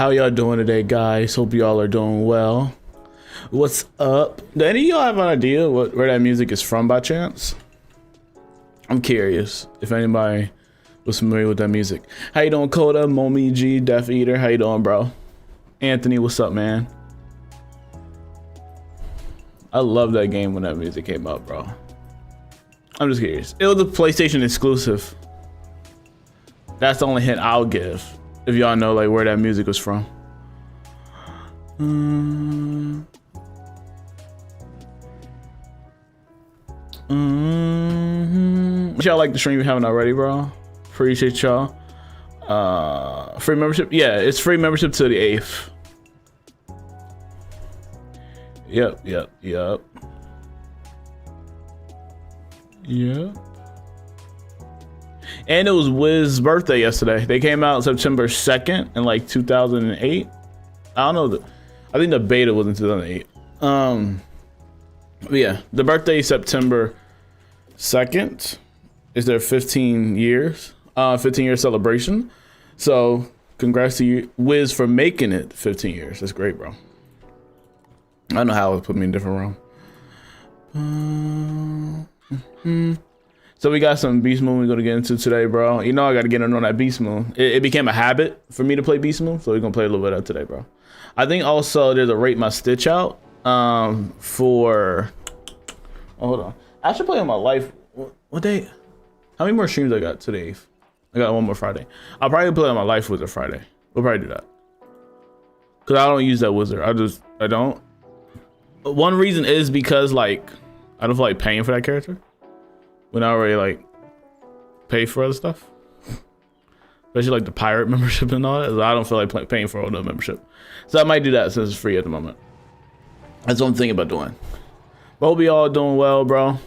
How y'all doing today, guys? Hope y'all are doing well. What's up? Do any of y'all have an idea where that music is from by chance? I'm curious if anybody was familiar with that music. How you doing, Coda, Momi G, Death Eater? How you doing, bro? Anthony, what's up, man? I love that game when that music came out, bro. I'm just curious. It was a PlayStation exclusive. That's the only hint I'll give. If y'all know like where that music was from. Wish y'all like the stream if you haven't already, bro. Appreciate y'all. Free membership? Yeah, it's free membership to the 8th. Yep. And it was Wiz's birthday yesterday. They came out September 2nd in like 2008. I don't know. I think the beta was in 2008. But yeah, the birthday September 2nd is their 15 years, 15-year celebration. So congrats to you, Wiz, for making it 15 years. That's great, bro. I don't know how it put me in a different realm. So we got some Beast Moon we're gonna get into today, bro. You know I gotta get in on that Beast Moon. It became a habit for me to play Beast Moon, so we're gonna play a little bit of that today, bro. I think also there's a Rate My Stitch out for... Oh, hold on. I should play on my life. What day? How many more streams I got today? I got one more Friday. I'll probably play on my Life Wizard Friday. We'll probably do that. Cause I don't use that wizard. I don't. One reason is because like, I don't feel like paying for that character. When I already like pay for other stuff, especially like the pirate membership and all that. So I don't feel like paying for all the membership, so I might do that since it's free at the moment. That's what I'm thinking about doing. But hope y'all doing well, bro.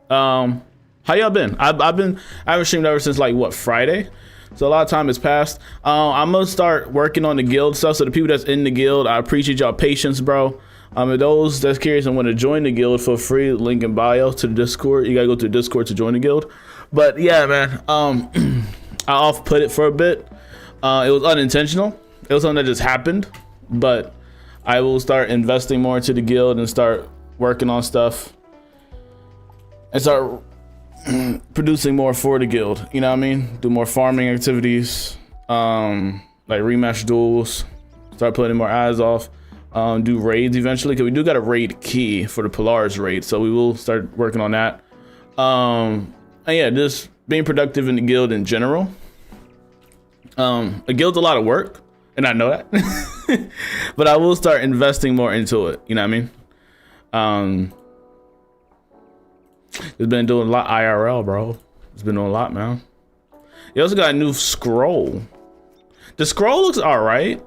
How y'all been? I haven't streamed ever since like what, Friday, so a lot of time has passed. I'm gonna start working on the guild stuff. So the people that's in the guild, I appreciate y'all patience, bro. And those that's curious and want to join the guild, for free, link in bio to the Discord. You gotta go to the Discord to join the guild. But yeah, man, I off-put it for a bit. It was unintentional. It was something that just happened. But I will start investing more into the guild and start working on stuff and start producing more for the guild. You know what I mean? Do more farming activities, like rematch duels. Start putting more eyes off. Do raids eventually, because we do got a raid key for the Polaris raid, so we will start working on that. And yeah, just being productive in the guild in general. A guild's a lot of work, and I know that. But I will start investing more into it, you know what I mean? It's been doing a lot IRL, bro. It's been doing a lot, man. You also got a new scroll. The scroll looks all right.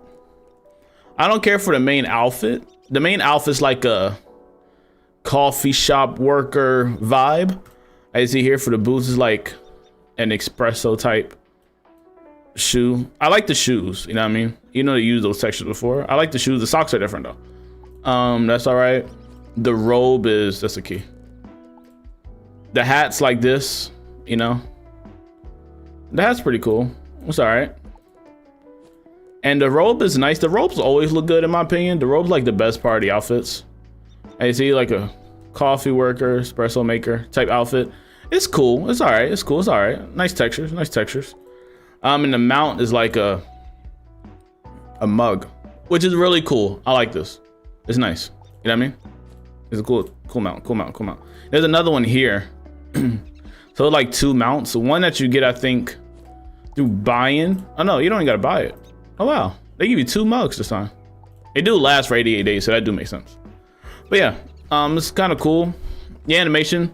I don't care for the main outfit. The main outfit's like a coffee shop worker vibe. I see here for the boots is like an espresso type shoe. I like the shoes, you know what I mean? You know, they used those textures before. I like the shoes. The socks are different though. That's all right. The robe is, that's the key. The hat's like this, you know? The hat's pretty cool. It's all right. And the robe is nice. The robes always look good in my opinion. The robe's like the best part of the outfits. And you see like a coffee worker, espresso maker type outfit. It's cool. It's all right. It's cool. It's all right. Nice textures. Nice textures. And the mount is like a mug, which is really cool. I like this. It's nice. You know what I mean? It's a cool mount. Cool mount. Cool mount. There's another one here. So like 2 mounts. The one that you get, I think, through buying. Oh no, you don't even gotta buy it. Oh wow, they give you 2 mugs this time. They do last for 88 days, so that do make sense. But yeah, it's kind of cool. The animation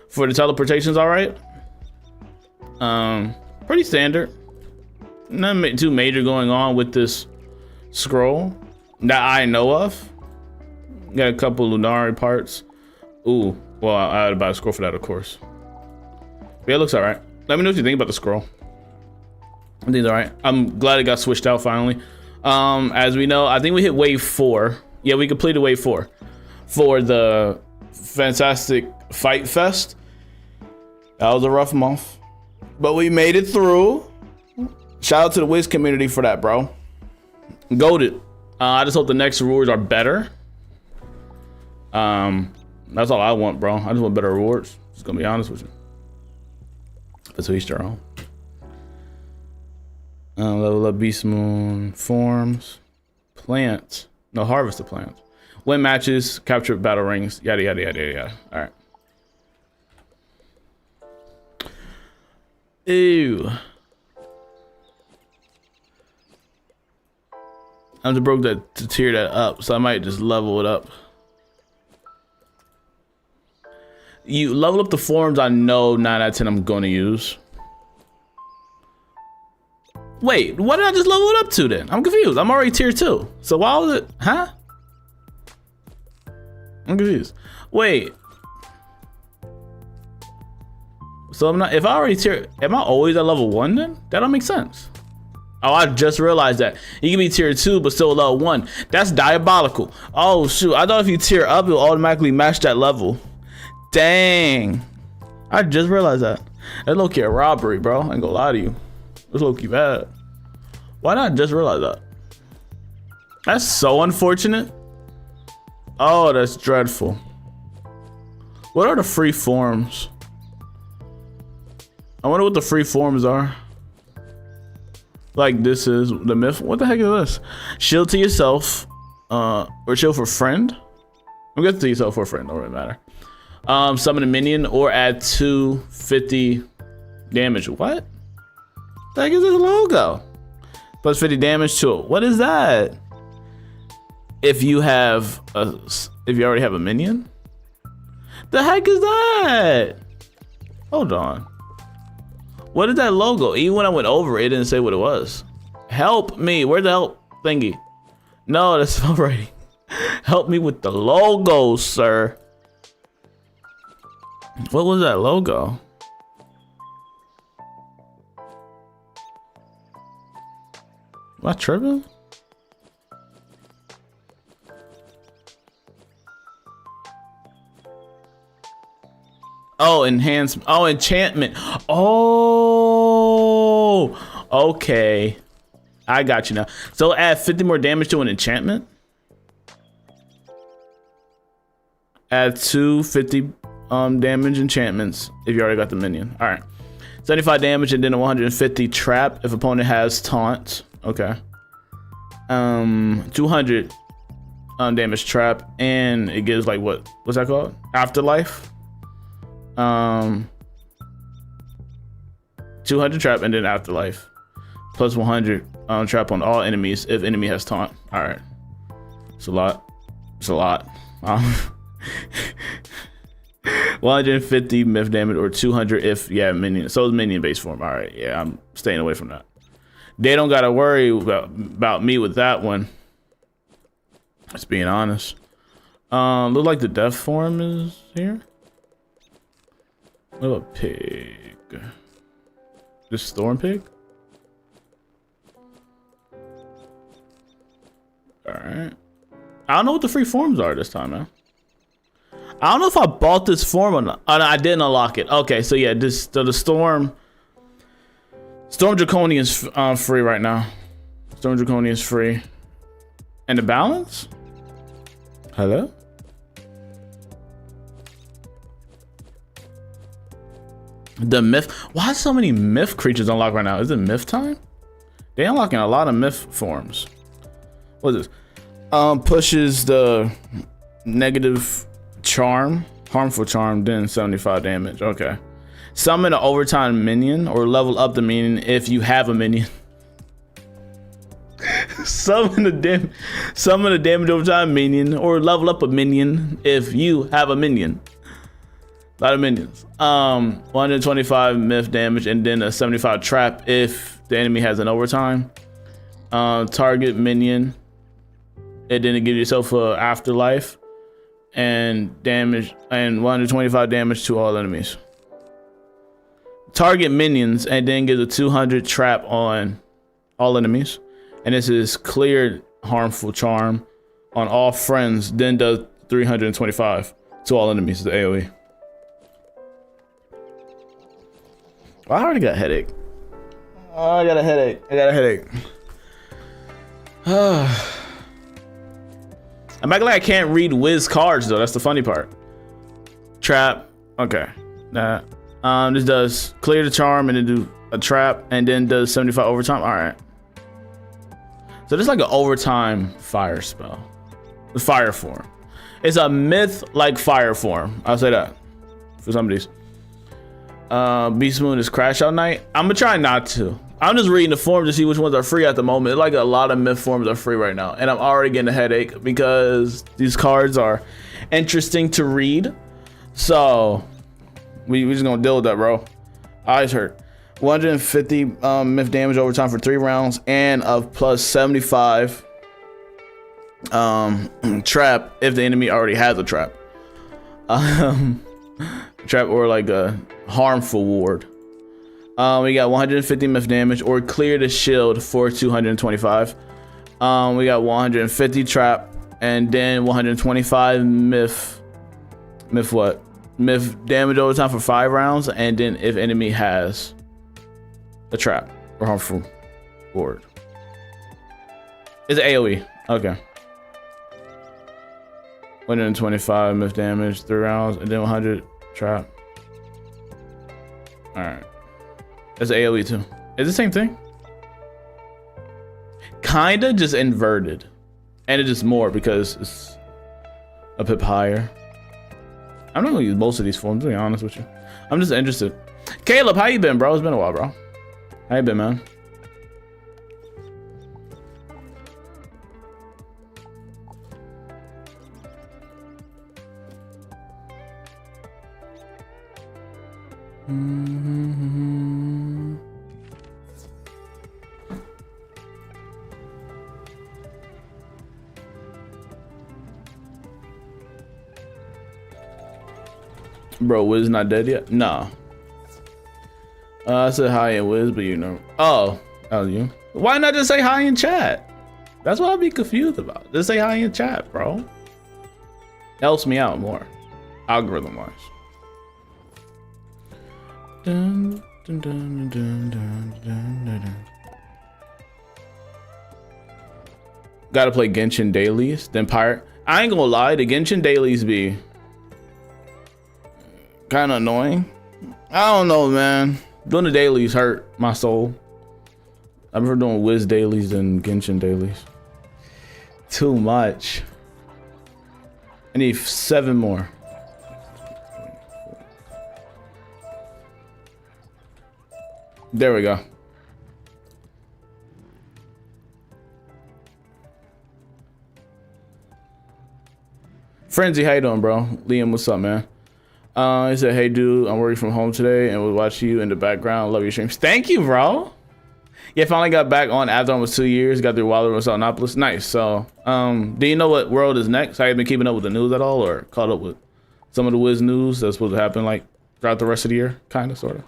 for the teleportation's all right. Pretty standard. Nothing too major going on with this scroll that I know of. Got a couple Lunari parts. Ooh, well, I had to buy a scroll for that, of course. But yeah, it looks all right. Let me know what you think about the scroll. I think it's all right. I'm glad it got switched out finally. As we know, I think we hit wave 4. Yeah, we completed wave 4 for the Fantastic Fight Fest. That was a rough month, but we made it through. Shout out to the Wiz community for that, bro. Goated. I just hope the next rewards are better. That's all I want, bro. I just want better rewards. Just gonna be honest with you. That's what he's on. Level up Beast Moon, forms, plants. No, harvest the plants. Win matches, capture battle rings, yada yada yada yada. All right. Ew. I just broke that to tier that up, so I might just level it up. You level up the forms I know 9 out of 10 I'm gonna use. Wait, what did I just level it up to then? I'm confused. I'm already tier 2. So why was it, huh? I'm confused. Wait. So I'm not, if I already tier, am I always at level 1 then? That don't make sense. Oh, I just realized that. You can be tier 2, but still level 1. That's diabolical. Oh shoot, I thought if you tier up, it'll automatically match that level. Dang. I just realized that. That's low-key a robbery, bro. I ain't gonna lie to you. It's low-key bad. Why not just realize that? That's so unfortunate. Oh, that's dreadful. What are the free forms? I wonder what the free forms are. Like this is the myth. What the heck is this? Shield to yourself, or shield for friend. I'm gonna to yourself for a friend. Don't really matter. Summon a minion or add 250 damage. What? The heck is this logo? Plus 50 damage to it. What is that? If you have a, if you already have a minion. The heck is that? Hold on. What is that logo? Even when I went over it, didn't say what it was. Help me. Where's the help thingy? No, that's spell writing. Help me with the logo, sir. What was that logo? Am I tripping? Oh, enhancement. Oh, enchantment. Oh, okay. I got you now. So add 50 more damage to an enchantment. Add 250 damage enchantments if you already got the minion. All right. 75 damage and then a 150 trap if opponent has taunt. Okay. 200 damage trap, and it gives like what's that called? Afterlife. 200 trap and then afterlife. Plus 100 trap on all enemies if enemy has taunt. All right. It's a lot. It's a lot. 150 myth damage or 200 if you have minion. So it's minion base form. All right. Yeah, I'm staying away from that. They don't gotta worry about me with that one. Just being honest. Look like the death form is here. What about pig? Just storm pig? Alright. I don't know what the free forms are this time, man. I don't know if I bought this form or not. Oh, no, I didn't unlock it. Okay, so yeah, the Storm Draconian is free right now. Storm Draconian is free. And the balance? Hello? The myth. Why so many myth creatures unlocked right now? Is it myth time? They unlocking a lot of myth forms. What is this? Pushes the negative charm, harmful charm, then 75 damage. Okay. Summon an overtime minion or level up the minion if you have a minion. Summon a damage overtime minion or level up a minion if you have a minion. A lot of minions. 125 myth damage and then a 75 trap if the enemy has an overtime. Target minion. And then it gives yourself a afterlife and damage and 125 damage to all enemies. Target minions and then gives a 200 trap on all enemies. And this is cleared harmful charm on all friends, then does 325 to all enemies, the AoE. I already got a headache. Oh, I got a headache. I'm acting like I can't read Wiz cards though. That's the funny part. Trap. Okay. Nah. This does clear the charm and then do a trap and then does 75 overtime. All right. So this is like an overtime fire spell. The fire form. It's a myth like fire form. I'll say that for some of these. Beast Moon is Crash Out Night. I'm gonna try not to. I'm just reading the forms to see which ones are free at the moment. Like a lot of myth forms are free right now, and I'm already getting a headache because these cards are interesting to read. So we just gonna deal with that, bro. Eyes hurt. 150 myth damage over time for 3 rounds and a plus 75 trap if the enemy already has a trap. Trap or like a harmful ward. We got 150 myth damage or clear the shield for 225. We got 150 trap and then 125 myth what? Myth damage over time for 5 rounds and then if enemy has a trap or harmful ward. It's AoE. Okay. 125 myth damage, 3 rounds, and then 100 trap. Alright. That's AoE too. It's the same thing. Kinda just inverted. And it's just more because it's a pip higher. I'm not gonna use most of these forms, to be honest with you. I'm just interested. Caleb, how you been, bro? It's been a while, bro. How you been, man? Bro, Wiz not dead yet? Nah. I said hi in Wiz, but you know. Oh, that was you. Why not just say hi in chat? That's what I'd be confused about. Just say hi in chat, bro. Helps me out more, algorithm wise. Dun, dun, dun, dun, dun, dun, dun, dun. Gotta play Genshin dailies, then pirate. I ain't gonna lie, the Genshin dailies be kind of annoying. I don't know, man. Doing the dailies hurt my soul. I prefer doing Wiz dailies than Genshin dailies. Too much. I need 7 more. There we go. Frenzy, how you doing, bro? Liam, what's up, man? He said, hey, dude, I'm working from home today and we'll watch you in the background. Love your streams. Thank you, bro. Yeah, finally got back on after almost 2 years. Got through Wallaru and Saltopolis. Nice. So, do you know what world is next? Have you been keeping up with the news at all or caught up with some of the Wiz news that's supposed to happen like throughout the rest of the year? Kind of, sort of.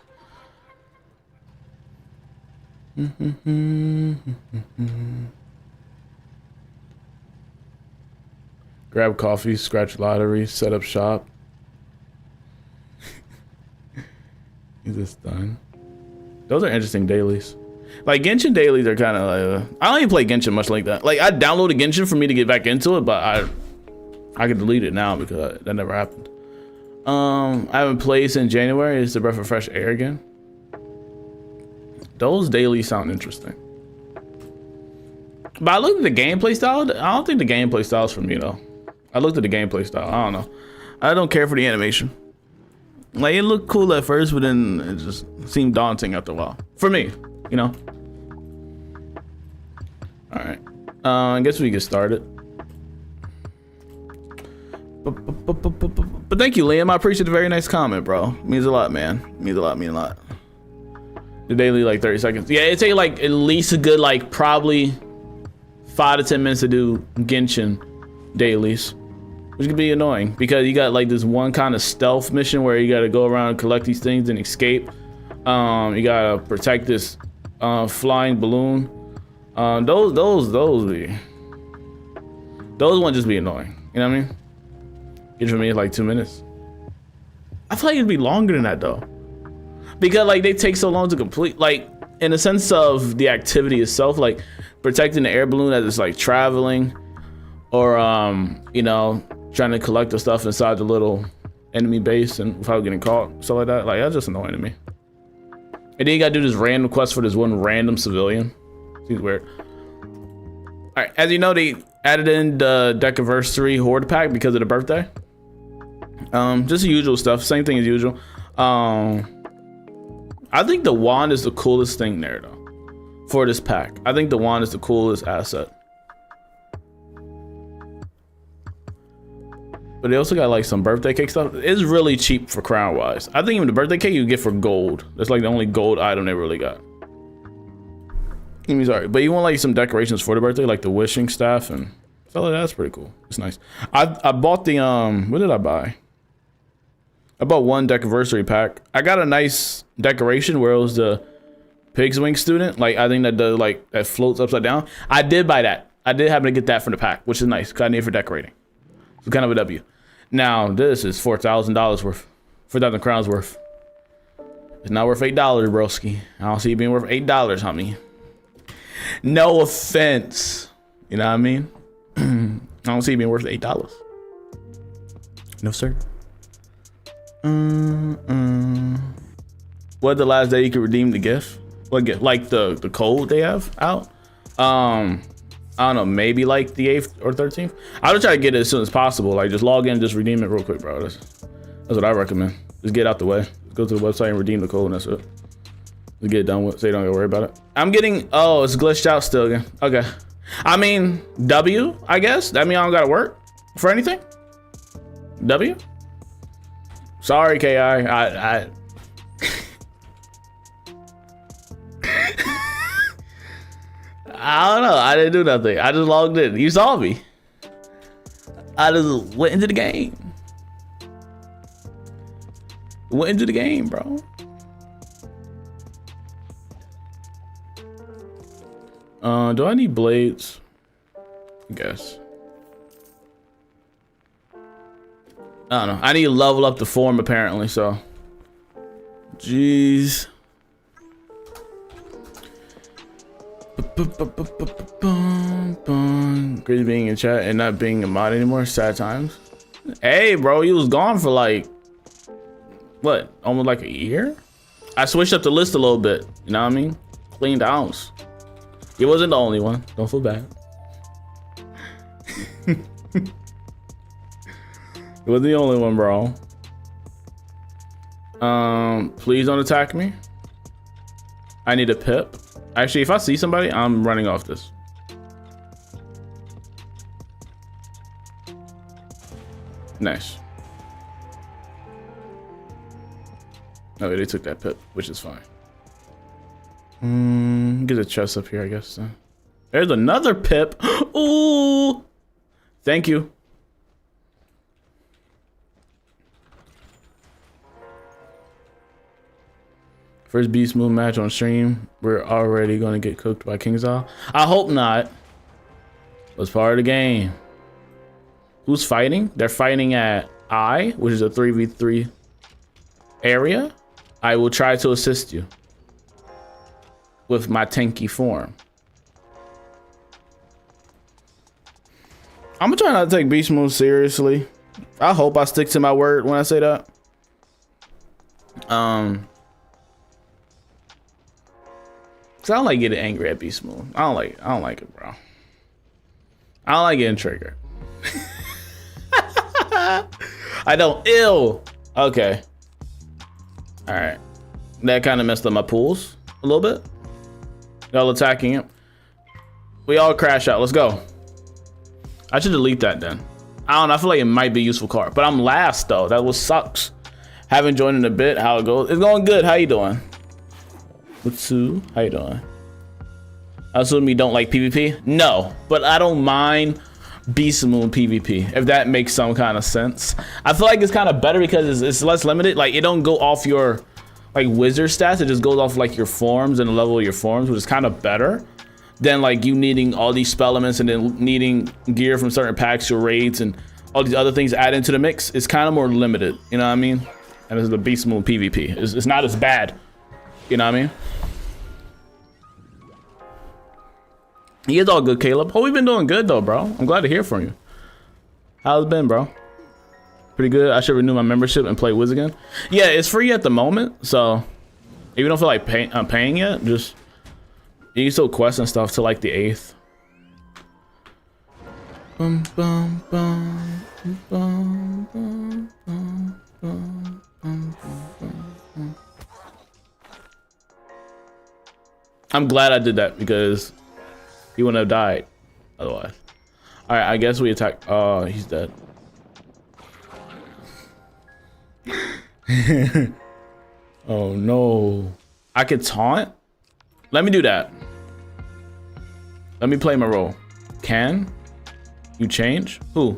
Grab coffee, scratch lottery, set up shop. Is this done? Those are interesting dailies. Like Genshin dailies are kind of like I don't even play Genshin much like that. Like I downloaded Genshin for me to get back into it, but I could delete it now because that never happened. I haven't played since January. It's the breath of fresh air again. Those dailies sound interesting. But I looked at the gameplay style. I don't think the gameplay style is for me though. I looked at the gameplay style. I don't know. I don't care for the animation. Like it looked cool at first, but then it just seemed daunting after a while. For me, you know. All right. I guess we get started. But thank you, Liam. I appreciate the very nice comment, bro. Means a lot, man. Means a lot. Means a lot. The daily like 30 seconds. Yeah, it take like at least a good like probably 5 to 10 minutes to do Genshin dailies, which can be annoying because you got like this one kind of stealth mission where you got to go around and collect these things and escape. You gotta protect this flying balloon. Those ones just be annoying. You know what I mean? Get for me like 2 minutes. I feel like it'd be longer than that though, because like they take so long to complete. Like in the sense of the activity itself, like protecting the air balloon as it's like traveling, or you know, trying to collect the stuff inside the little enemy base and without getting caught, stuff like that. Like, that's just annoying to me. And then you gotta do this random quest for this one random civilian. Seems weird. All right, as you know, they added in the Decaversary Horde pack because of the birthday. Just the usual stuff, same thing as usual. I think the wand is the coolest thing there though, for this pack. I think the wand is the coolest asset. But they also got like some birthday cake stuff. It's really cheap for crown wise. I think even the birthday cake you get for gold. That's like the only gold item they really got. Sorry, but you want like some decorations for the birthday, like the wishing staff and stuff like that. That's pretty cool. It's nice. I bought the what did I buy? I bought one Decaversary pack. I got a nice decoration where it was the Pig's Wing student. Like, I think that the like that floats upside down. I did buy that. I did happen to get that from the pack, which is nice because I need it for decorating. It's kind of a W. Now this is $4,000 worth, 4,000 crowns worth. It's not worth $8, broski. I don't see it being worth $8, homie. No offense, you know what I mean? I don't see it being worth $8. No sir. What, the last day you could redeem the gift? What gift? Like the code they have out? I don't know, maybe like the 8th or 13th. I would try to get it as soon as possible. Like, just log in and just redeem it real quick, bro. That's what I recommend. Just get out the way. Just go to the website and redeem the code, and that's it. Just get it done with, so you don't gotta worry about it. I'm getting, oh, it's glitched out still again. Okay. I mean, W, I guess. That means I don't gotta work for anything. W? Sorry, KI. I don't know. I didn't do nothing. I just logged in. You saw me. I just went into the game. Went into the game, bro. Do I need blades? I guess. I don't know. I need to level up the form apparently, so. Jeez. Crazy being in chat and not being a mod anymore. Sad times. Hey, bro, you was gone for like what? Almost like a year. I switched up the list a little bit. You know what I mean? Cleaned house. You wasn't the only one. Don't feel bad. You wasn't the only one, bro. Please don't attack me. I need a pip. Actually, if I see somebody, I'm running off this. Nice. Oh, they took that pip, which is fine. Get a chest up here, I guess. There's another pip. Ooh. Thank you. First Beast Moon match on stream. We're already gonna get cooked by Kingsall. I hope not. That's part of the game. Who's fighting? They're fighting at I, which is a 3v3 area. I will try to assist you with my tanky form. I'm gonna try not to take Beast Moon seriously. I hope I stick to my word when I say that. Cause I don't like getting angry at Beast Moon. I don't like it, bro. I don't like getting triggered. I don't. Ew. Okay. All right. That kind of messed up my pools a little bit. Y'all attacking him. We all crash out. Let's go. I should delete that then. I don't know. I feel like it might be a useful card, but I'm last though. That was sucks. Haven't joined in a bit. How it goes? It's going good. How you doing? What's up? How you doing? I assume you don't like PvP? No, but I don't mind Beast Moon PvP, if that makes some kind of sense. I feel like it's kind of better because it's less limited. Like, it don't go off your like wizard stats. It just goes off like your forms and the level of your forms, which is kind of better than like you needing all these spell elements and then needing gear from certain packs or raids and all these other things add into the mix. It's kind of more limited, you know what I mean? And it's the Beast Moon PvP. It's not as bad, you know what I mean? He is all good, Caleb. Oh, we've been doing good though, bro. I'm glad to hear from you. How's it been, bro? Pretty good. I should renew my membership and play Wiz again. Yeah, it's free at the moment, so if you don't feel like paying yet, just you can still quest and stuff till like the 8th. Bum, bum, bum, bum, bum, bum, bum, bum, bum. I'm glad I did that because he wouldn't have died otherwise. All right, I guess we attack. Oh, he's dead. Oh no, I could taunt. Let me do that. Let me play my role. Can you change? Who?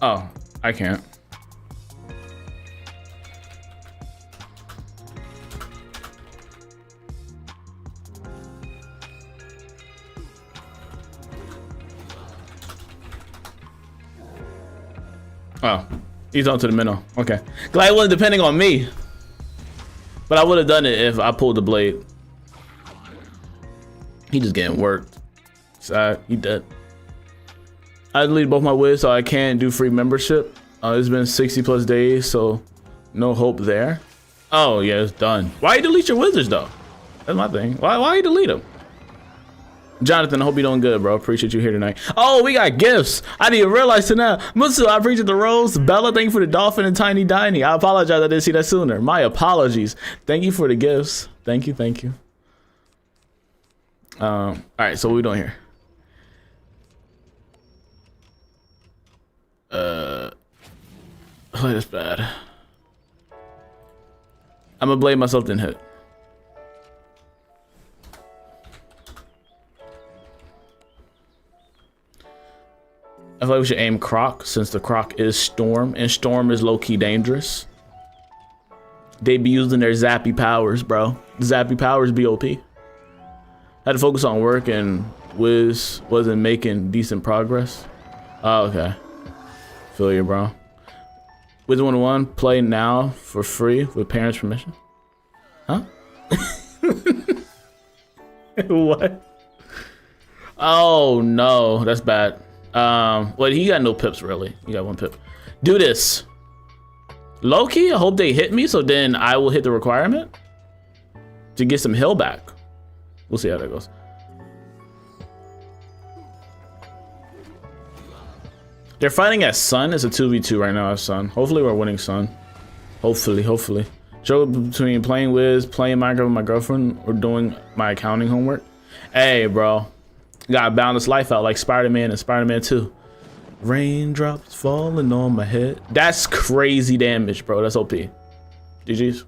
Oh, I can't. Oh, he's on to the minnow. Okay. Glad it wasn't depending on me. But I would have done it if I pulled the blade. He just getting worked. Sad. He dead. I deleted both my Wiz so I can't do free membership. It's been 60+ days, so no hope there. Oh, yeah, it's done. Why you delete your Wizards, though? That's my thing. Why you delete them? Jonathan, I hope you're doing good, bro. Appreciate you here tonight. Oh, we got gifts. I didn't even realize to now. Musu, I appreciate the rose. Bella, thank you for the dolphin and Tiny Diny. I apologize I didn't see that sooner. My apologies. Thank you for the gifts. Thank you, thank you. All right, so what we doing here? Oh, that's bad. I'm gonna blame myself then hit. I feel like we should aim Croc since the Croc is Storm and Storm is low-key dangerous. They be using their zappy powers, bro. Zappy powers BOP. Had to focus on work and Wiz wasn't making decent progress. Oh, okay. Feel you, bro. Wizard101 play now for free with parents' permission. Huh? What? Oh no, that's bad. Well, he got no pips really. He got 1 pip. Do this. Low-key, I hope they hit me so then I will hit the requirement to get some heal back. We'll see how that goes. They're fighting at Sun. It's a 2v2 right now at Sun. Hopefully we're winning Sun. Hopefully. Struggle between playing Wiz, playing Minecraft with my girlfriend, or doing my accounting homework. Hey, bro. Gotta balance life out like Spider-Man and Spider-Man 2. Raindrops falling on my head. That's crazy damage, bro. That's OP. GG's. Do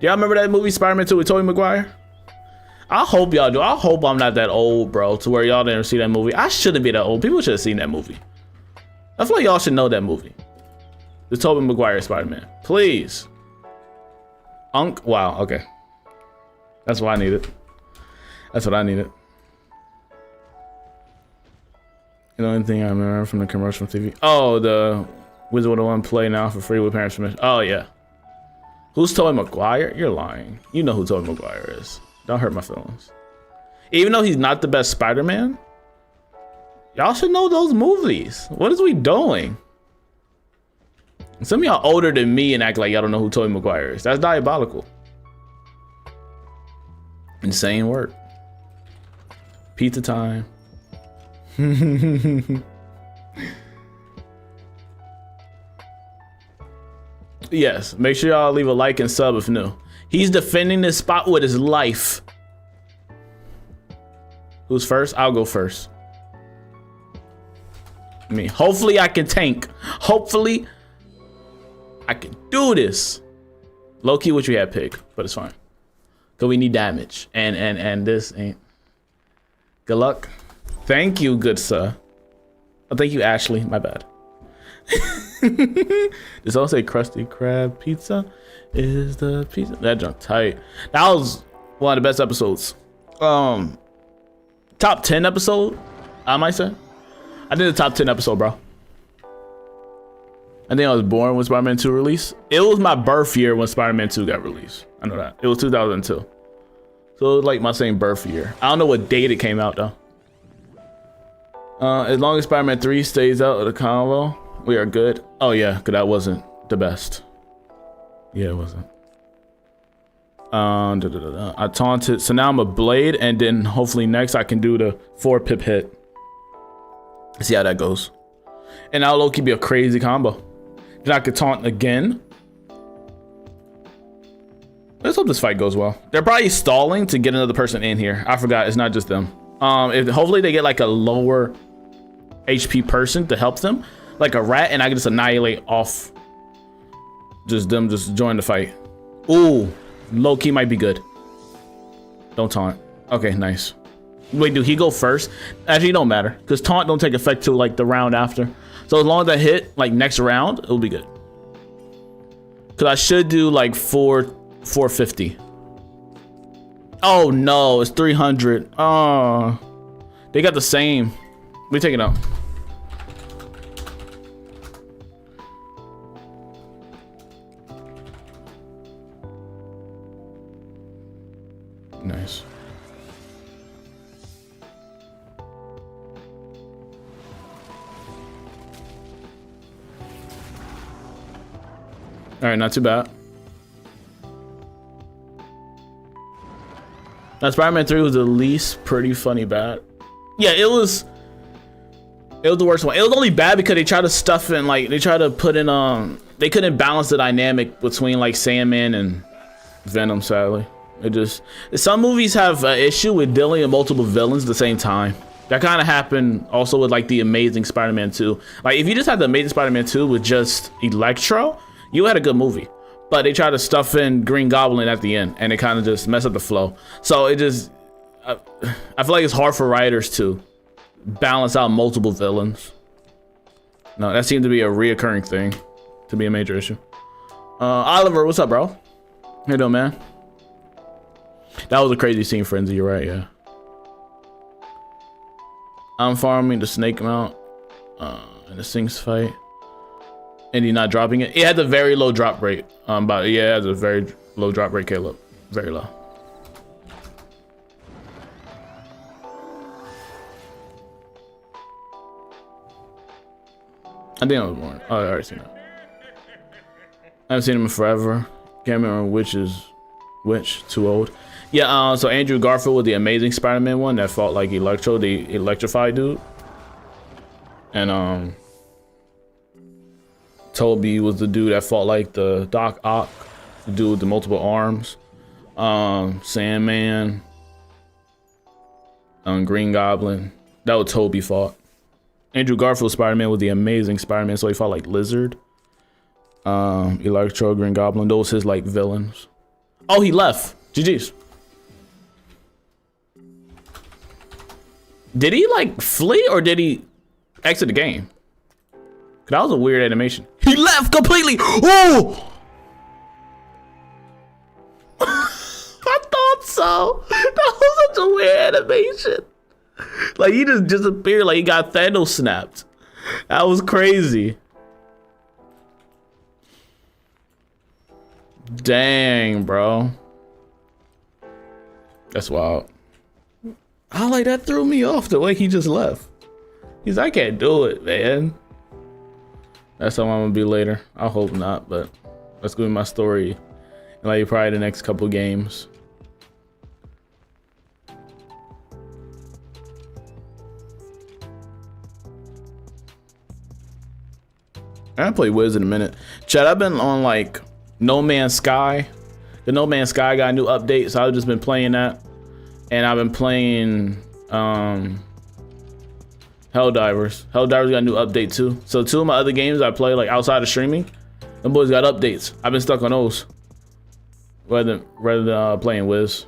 y'all remember that movie Spider-Man 2 with Tobey Maguire? I hope y'all do. I hope I'm not that old, bro, to where y'all didn't see that movie. I shouldn't be that old. People should have seen that movie. I feel like y'all should know that movie. The Tobey Maguire Spider-Man. Please. Wow, okay. That's what I needed. That's what I needed. The only thing I remember from the commercial TV. Oh, the Wizard101 play now for free with parents' permission. Oh, yeah. Who's Tobey Maguire? You're lying. You know who Tobey Maguire is. Don't hurt my feelings. Even though he's not the best Spider-Man, y'all should know those movies. What is we doing? Some of y'all older than me and act like y'all don't know who Tobey Maguire is. That's diabolical. Insane work. Pizza time. Yes, make sure y'all leave a like and sub if new. He's defending this spot with his life. Who's first? I'll go first. I mean, hopefully I can tank. Hopefully I can do this. Low-key what you had pick, but it's fine. Cause we need damage. And this ain't. Good luck. Thank you, good sir. Oh, thank you, Ashley. My bad. Does all say Krusty Krab pizza is the pizza? That junk tight. That was one of the best episodes. Top 10 episode, I might say. I did the top 10 episode, bro. I think I was born when Spider-Man 2 released. It was my birth year when Spider-Man 2 got released. I know that. It was 2002. So it was like my same birth year. I don't know what date it came out though. As long as Spider-Man 3 stays out of the combo, we are good. Oh yeah, because that wasn't the best. Yeah, it wasn't. I taunted, so now I'm a blade, and then hopefully next I can do the 4 pip hit. See how that goes. And that'll low-key be a crazy combo. Then I could taunt again. Let's hope this fight goes well. They're probably stalling to get another person in here. I forgot, it's not just them. Hopefully they get like a lower HP person to help them, like a rat, and I can just annihilate off just them just join the fight. Ooh, low key might be good. Don't taunt. Okay, nice. Wait, do he go first? Actually, it don't matter because taunt don't take effect till like the round after. So as long as I hit like next round, it'll be good. Cause I should do like 450. Oh no, it's 300. Oh, they got the same. We take it out. Nice. All right, not too bad. Now, Spider-Man 3 was the least pretty funny bad. Yeah, it was the worst one. It was only bad because they tried to stuff in, like, they tried to put in, they couldn't balance the dynamic between, like, Sandman and Venom, sadly. It just, some movies have an issue with dealing with multiple villains at the same time. That kind of happened also with, like, the Amazing Spider-Man 2. Like, if you just had the Amazing Spider-Man 2 with just Electro, you had a good movie. But they tried to stuff in Green Goblin at the end, and it kind of just messed up the flow. So it just, I feel like it's hard for writers to balance out multiple villains. No, that seemed to be a reoccurring thing, to be a major issue. Oliver, what's up, bro? How you doing, man? That was a crazy scene, Frenzy. You're right, yeah. I'm farming the snake mount in the Sinks fight. And he's not dropping it. It had a very low drop rate. But yeah, it has a very low drop rate, Caleb. Very low. I think I was born. Oh, I already seen that. I haven't seen him in forever. Can't remember which, too old. Yeah, so Andrew Garfield was the Amazing Spider-Man one that fought like Electro, the electrified dude. And Toby was the dude that fought like the Doc Ock, the dude with the multiple arms. Sandman, Green Goblin. That was Toby fought. Andrew Garfield Spider-Man was the Amazing Spider-Man, so he fought like Lizard, Electro, Green Goblin. Those his like villains. Oh, he left. GG's. Did he like flee or did he exit the game? That was a weird animation. He left completely. Oh! I thought so. That was such a weird animation. Like he just disappeared, like he got Thanos snapped. That was crazy. Dang, bro. That's wild. I like that threw me off the way he just left. He's like, I can't do it, man. That's how I'm gonna be later. I hope not, but that's gonna be my story. Like probably the next couple games. I haven't played Wiz in a minute. Chad, I've been on like No Man's Sky. The No Man's Sky got a new update, so I've just been playing that. And I've been playing Helldivers. Helldivers got a new update too. So 2 of my other games I play like outside of streaming, them boys got updates. I've been stuck on those rather than playing Wiz.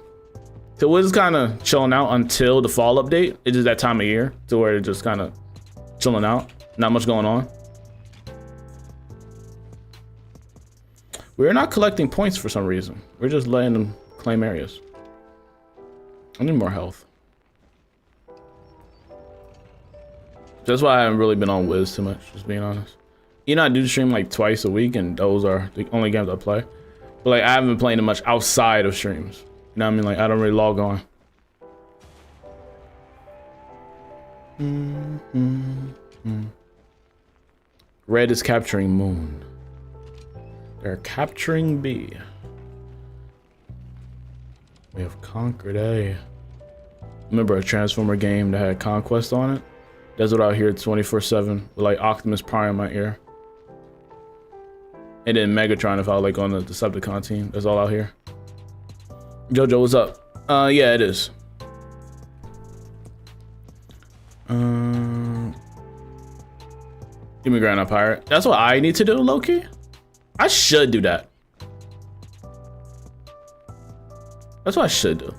So Wiz is kind of chilling out until the fall update. It's just that time of year to where it's just kind of chilling out. Not much going on. We're not collecting points for some reason. We're just letting them claim areas. I need more health. That's why I haven't really been on Wiz too much, just being honest. You know, I do stream like twice a week, and those are the only games I play. But like, I haven't been playing it much outside of streams. You know what I mean? Like, I don't really log on. Red is capturing Moon. They're capturing B. We have conquered A. Remember a Transformer game that had Conquest on it? That's what I hear 24/7 with like Optimus Prime in my ear. And then Megatron if I was like on the Decepticon team. That's all out here. Jojo, what's up? Yeah, it is. Give me Grand Up Pirate. That's what I need to do, Loki. I should do that. That's what I should do.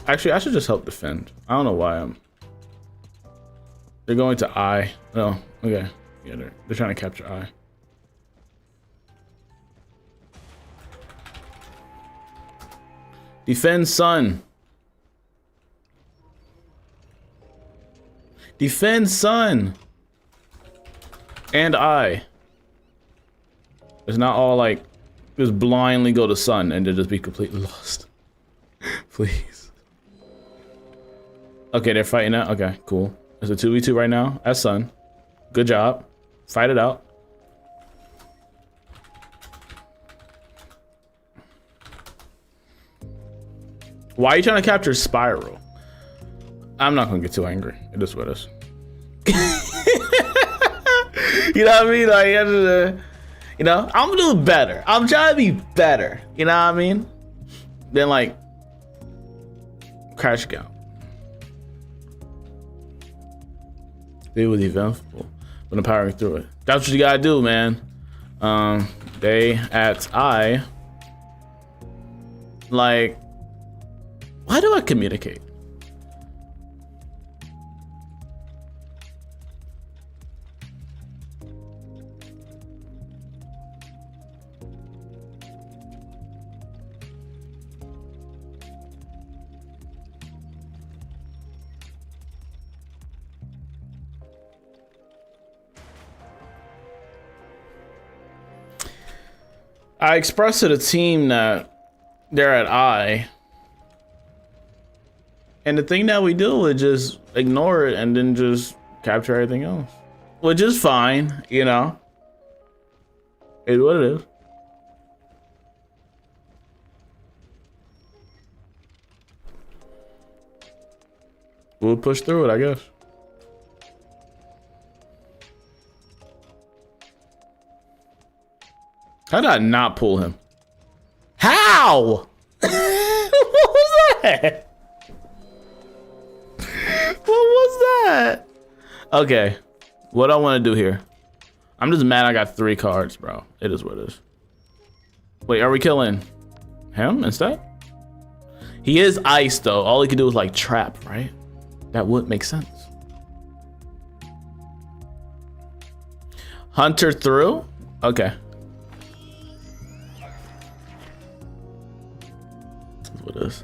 Actually, I should just help defend. I don't know why I'm. They're going to I. Oh, okay. Yeah, they're trying to capture I. Defend Sun. Defend Sun. And I. It's not all like just blindly go to Sun and to just be completely lost. Please. Okay, they're fighting now. Okay, cool. It's a 2v2 right now at Sun. Good job. Fight it out. Why are you trying to capture Spiral? I'm not gonna get too angry. It is what it is. You know what I mean? Like, you know, I'm doing better. I'm trying to be better. You know what I mean? Then like, crash out. It was eventful, but I'm powering through it. That's what you gotta do, man. They at I. Like, why do I communicate? I expressed to the team that they're at I. And the thing that we do is just ignore it and then just capture everything else. Which is fine, you know. It's what it is. We'll push through it, I guess. How did I not pull him? How? What was that? What was that? Okay, what I want to do here. I'm just mad I got 3 cards, bro. It is what it is. Wait, are we killing him instead? He is ice, though. All he can do is like trap, right? That would make sense. Hunter through? Okay. That's what it is.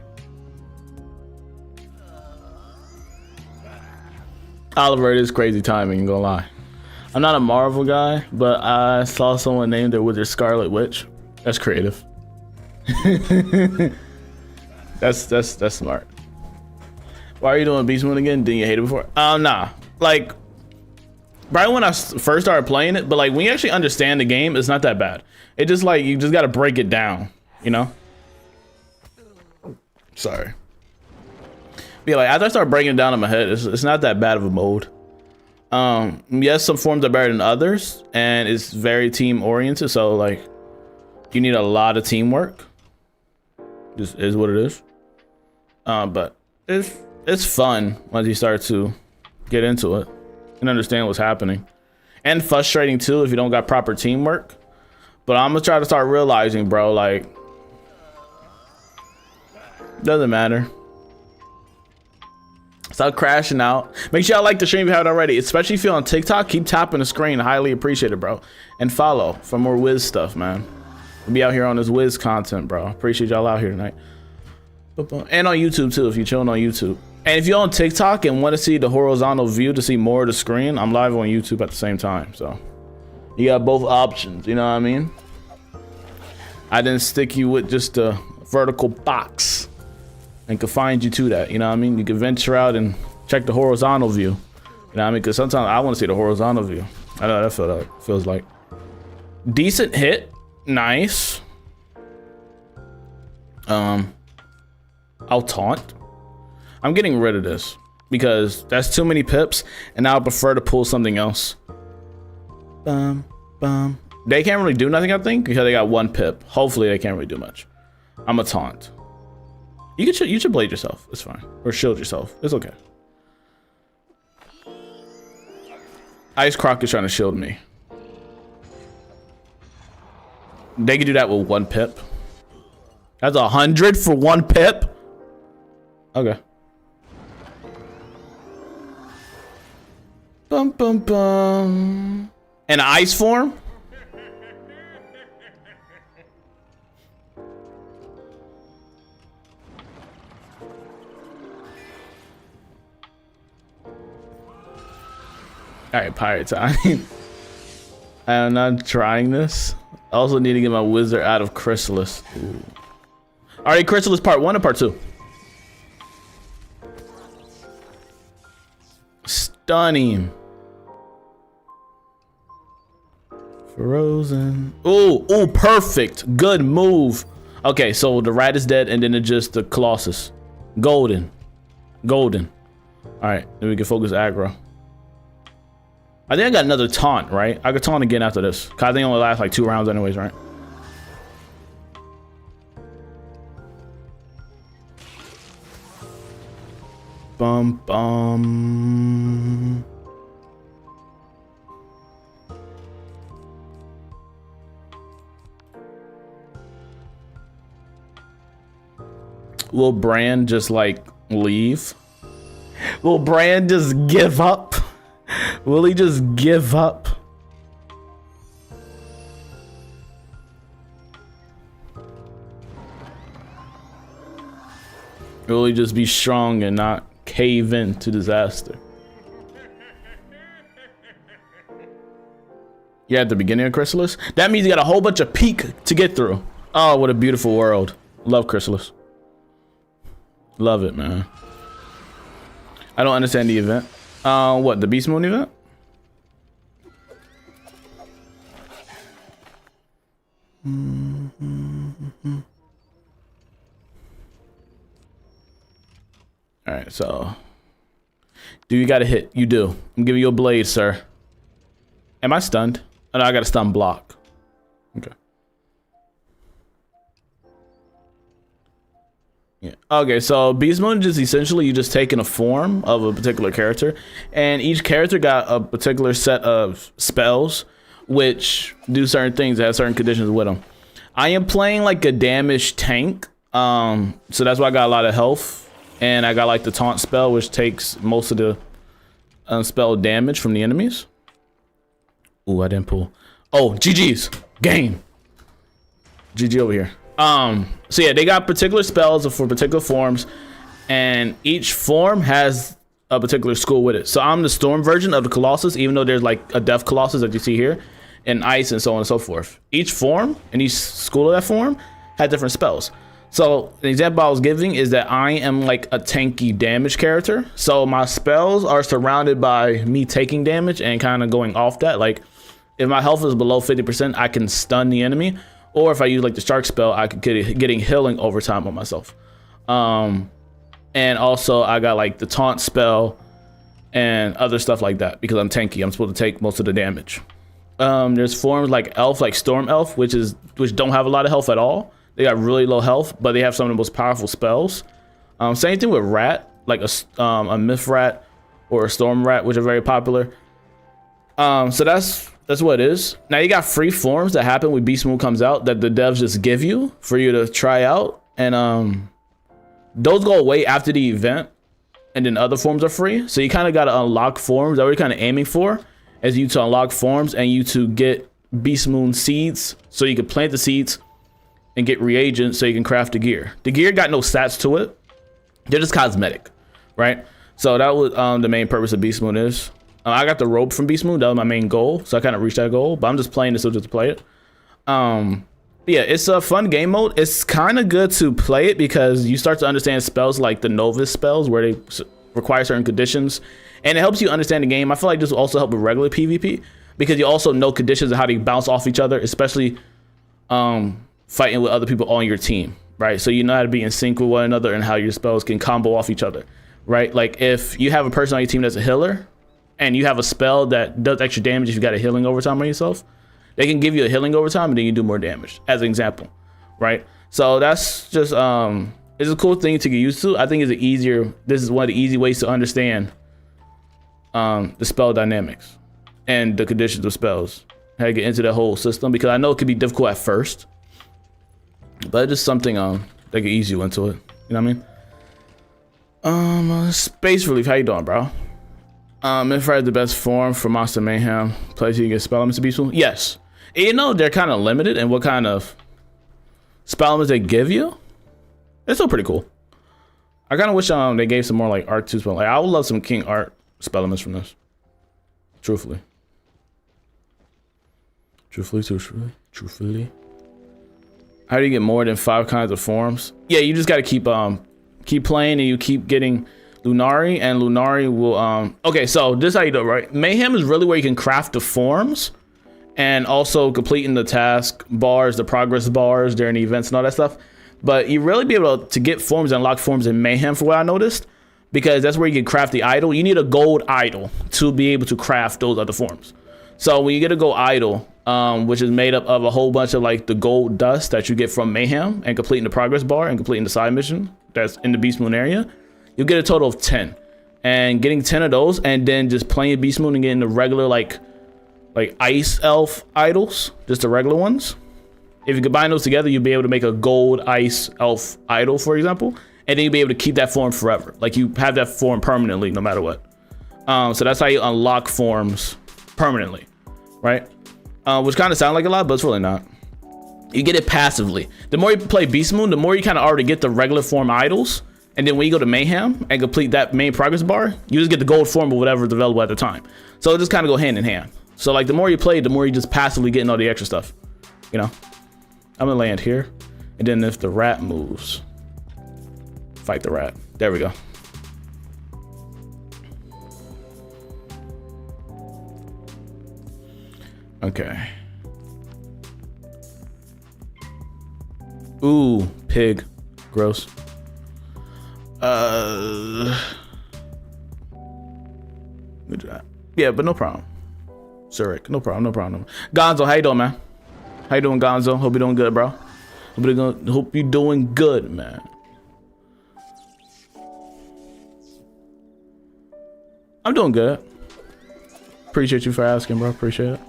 Oliver, it is crazy timing, gonna lie. I'm not a Marvel guy, but I saw someone named their Wizard Scarlet Witch. That's creative. That's smart. Why are you doing Beast Moon again? Didn't you hate it before? Nah. Like, right when I first started playing it, but like when you actually understand the game, it's not that bad. It just like, you just gotta break it down, you know? Sorry. Be like, after I start breaking it down in my head, it's not that bad of a mode. Yes, some forms are better than others, and it's very team oriented. So like, you need a lot of teamwork. This is what it is. But it's fun once you start to get into it and understand what's happening, and frustrating too if you don't got proper teamwork. But I'm gonna try to start realizing, bro, like, doesn't matter. Stop crashing out. Make sure y'all like the stream if you haven't already, especially if you're on TikTok. Keep tapping the screen. Highly appreciate it, bro. And follow for more Wiz stuff, man. We'll be out here on this Wiz content, bro. Appreciate y'all out here tonight. And on YouTube too, if you're chilling on YouTube. And if you're on TikTok and want to see the horizontal view to see more of the screen, I'm live on YouTube at the same time. So you got both options, you know what I mean? I didn't stick you with just a vertical box and confine you to that, you know what I mean? You can venture out and check the horizontal view, you know what I mean? Because sometimes I want to see the horizontal view. I know that feels like. Decent hit, nice. I'll taunt. I'm getting rid of this because that's too many pips, and I prefer to pull something else. They can't really do nothing, I think, because they got 1 pip. Hopefully, they can't really do much. I'm a taunt. You should blade yourself. It's fine, or shield yourself. It's okay. Ice Croc is trying to shield me. They can do that with 1 pip. That's 100 for 1 pip. Okay. Bum bum bum. An ice form? Alright, pirate time. I am not trying this. I also need to get my wizard out of Chrysalis. Ooh. Alright, Chrysalis part 1 or part 2? Stunning. Frozen. Ooh, perfect. Good move. Okay, so the rat is dead, and then it's just the Colossus. Golden. Golden. Alright, then we can focus aggro. I think I got another taunt, right? I could taunt again after this. Cause I think it only lasts like 2 rounds anyways, right? Bum bum. Will Brand just like leave? Will Brand just give up? Will he just give up? Will he just be strong and not cave in to disaster? Yeah, at the beginning of Chrysalis? That means you got a whole bunch of peak to get through. Oh, what a beautiful world. Love Chrysalis. Love it, man. I don't understand the event. What, the Beast Moon event? All right, so do you got a hit? You do. I'm giving you a blade, sir. Am I stunned? Oh, no, I got a stun block. Okay. Yeah. Okay, so Beast Moon is essentially you just taking a form of a particular character, and each character got a particular set of spells which do certain things that have certain conditions with them. I am playing like a damaged tank, so that's why I got a lot of health, and I got like the taunt spell, which takes most of the unspelled damage from the enemies. Ooh, I didn't pull. Oh, GG's game. GG over here. So yeah, they got particular spells for particular forms, and each form has a particular school with it. So I'm the storm version of the Colossus, even though there's like a death Colossus that you see here, and ice and so on and so forth. Each form and each school of that form had different spells. So the example I was giving is that I am like a tanky damage character. So my spells are surrounded by me taking damage and kind of going off that. Like if my health is below 50%, I can stun the enemy. Or if I use like the shark spell, I could get getting healing over time on myself. And also I got like the taunt spell and other stuff like that because I'm tanky. I'm supposed to take most of the damage. There's forms like elf, like storm elf, which don't have a lot of health at all. They got really low health, but they have some of the most powerful spells. Same thing with rat, like a myth rat or a storm rat, which are very popular. So that's what it is. Now you got free forms that happen when Beast Moon comes out that the devs just give you for you to try out, and those go away after the event, and then other forms are free. So you kind of got to unlock forms that we're kind of aiming for, as you to unlock forms and you to get Beast Moon seeds, so you can plant the seeds and get reagents so you can craft the gear. The gear got no stats to it. They're just cosmetic. right? So that was the main purpose of Beast Moon is. I got the rope from Beast Moon. That was my main goal. So I kind of reached that goal, but I'm just playing this just to play it. Yeah, it's a fun game mode. It's kind of good to play it because you start to understand spells like the Novice spells where they require certain conditions, and it helps you understand the game. I feel like this will also help with regular PvP because you also know conditions and how they bounce off each other, especially fighting with other people on your team, right? So you know how to be in sync with one another and how your spells can combo off each other, right? Like if you have a person on your team that's a healer and you have a spell that does extra damage if you got a healing overtime on yourself, they can give you a healing overtime and then you do more damage, as an example, right? So that's just, it's a cool thing to get used to. I think this is one of the easy ways to understand the spell dynamics and the conditions of spells, how to get into the whole system, because I know it could be difficult at first, but it's just something that can ease you into it, you know what I mean? Space Relief, how you doing, bro? Infrared is the best form for Monster Mayhem. Place you can get spell elements to be useful. Yes. And you know they're kind of limited in what kind of spell elements they give you. It's still pretty cool. I kind of wish they gave some more like art to spell. Like I would love some King Art spell elements from this. Truthfully. How do you get more than 5 kinds of forms? Yeah, you just got to keep playing and you keep getting Lunari, and Lunari will okay, so this is how you do it, right? Mayhem is really where you can craft the forms and also completing the task bars, the progress bars during the events and all that stuff. But you really be able to get forms and unlock forms in Mayhem, for what I noticed, because that's where you can craft the idol. You need a gold idol to be able to craft those other forms. So when you get a gold idol, which is made up of a whole bunch of like the gold dust that you get from Mayhem and completing the progress bar and completing the side mission that's in the Beast Moon area, you'll get a total of 10. And getting 10 of those and then just playing Beast Moon and getting the regular like ice elf idols, just the regular ones. If you combine those together, you'll be able to make a gold ice elf idol, for example, and then you'll be able to keep that form forever. Like you have that form permanently, no matter what. So that's how you unlock forms permanently, right? Which kind of sounds like a lot, but it's really not. You get it passively. The more you play Beast Moon, the more you kind of already get the regular form idols. And then when you go to Mayhem and complete that main progress bar, you just get the gold form or whatever's available at the time. So it just kind of go hand in hand. So like the more you play, the more you just passively getting all the extra stuff, you know? I'm gonna land here. And then if the rat moves, fight the rat. There we go. Okay. Ooh, pig. Gross. Good job. Yeah, but no problem. Zurich, no problem. Gonzo, how you doing, man? How you doing, Gonzo? Hope you're doing good, bro. Hope you're doing good, man. I'm doing good. Appreciate you for asking, bro. Appreciate it.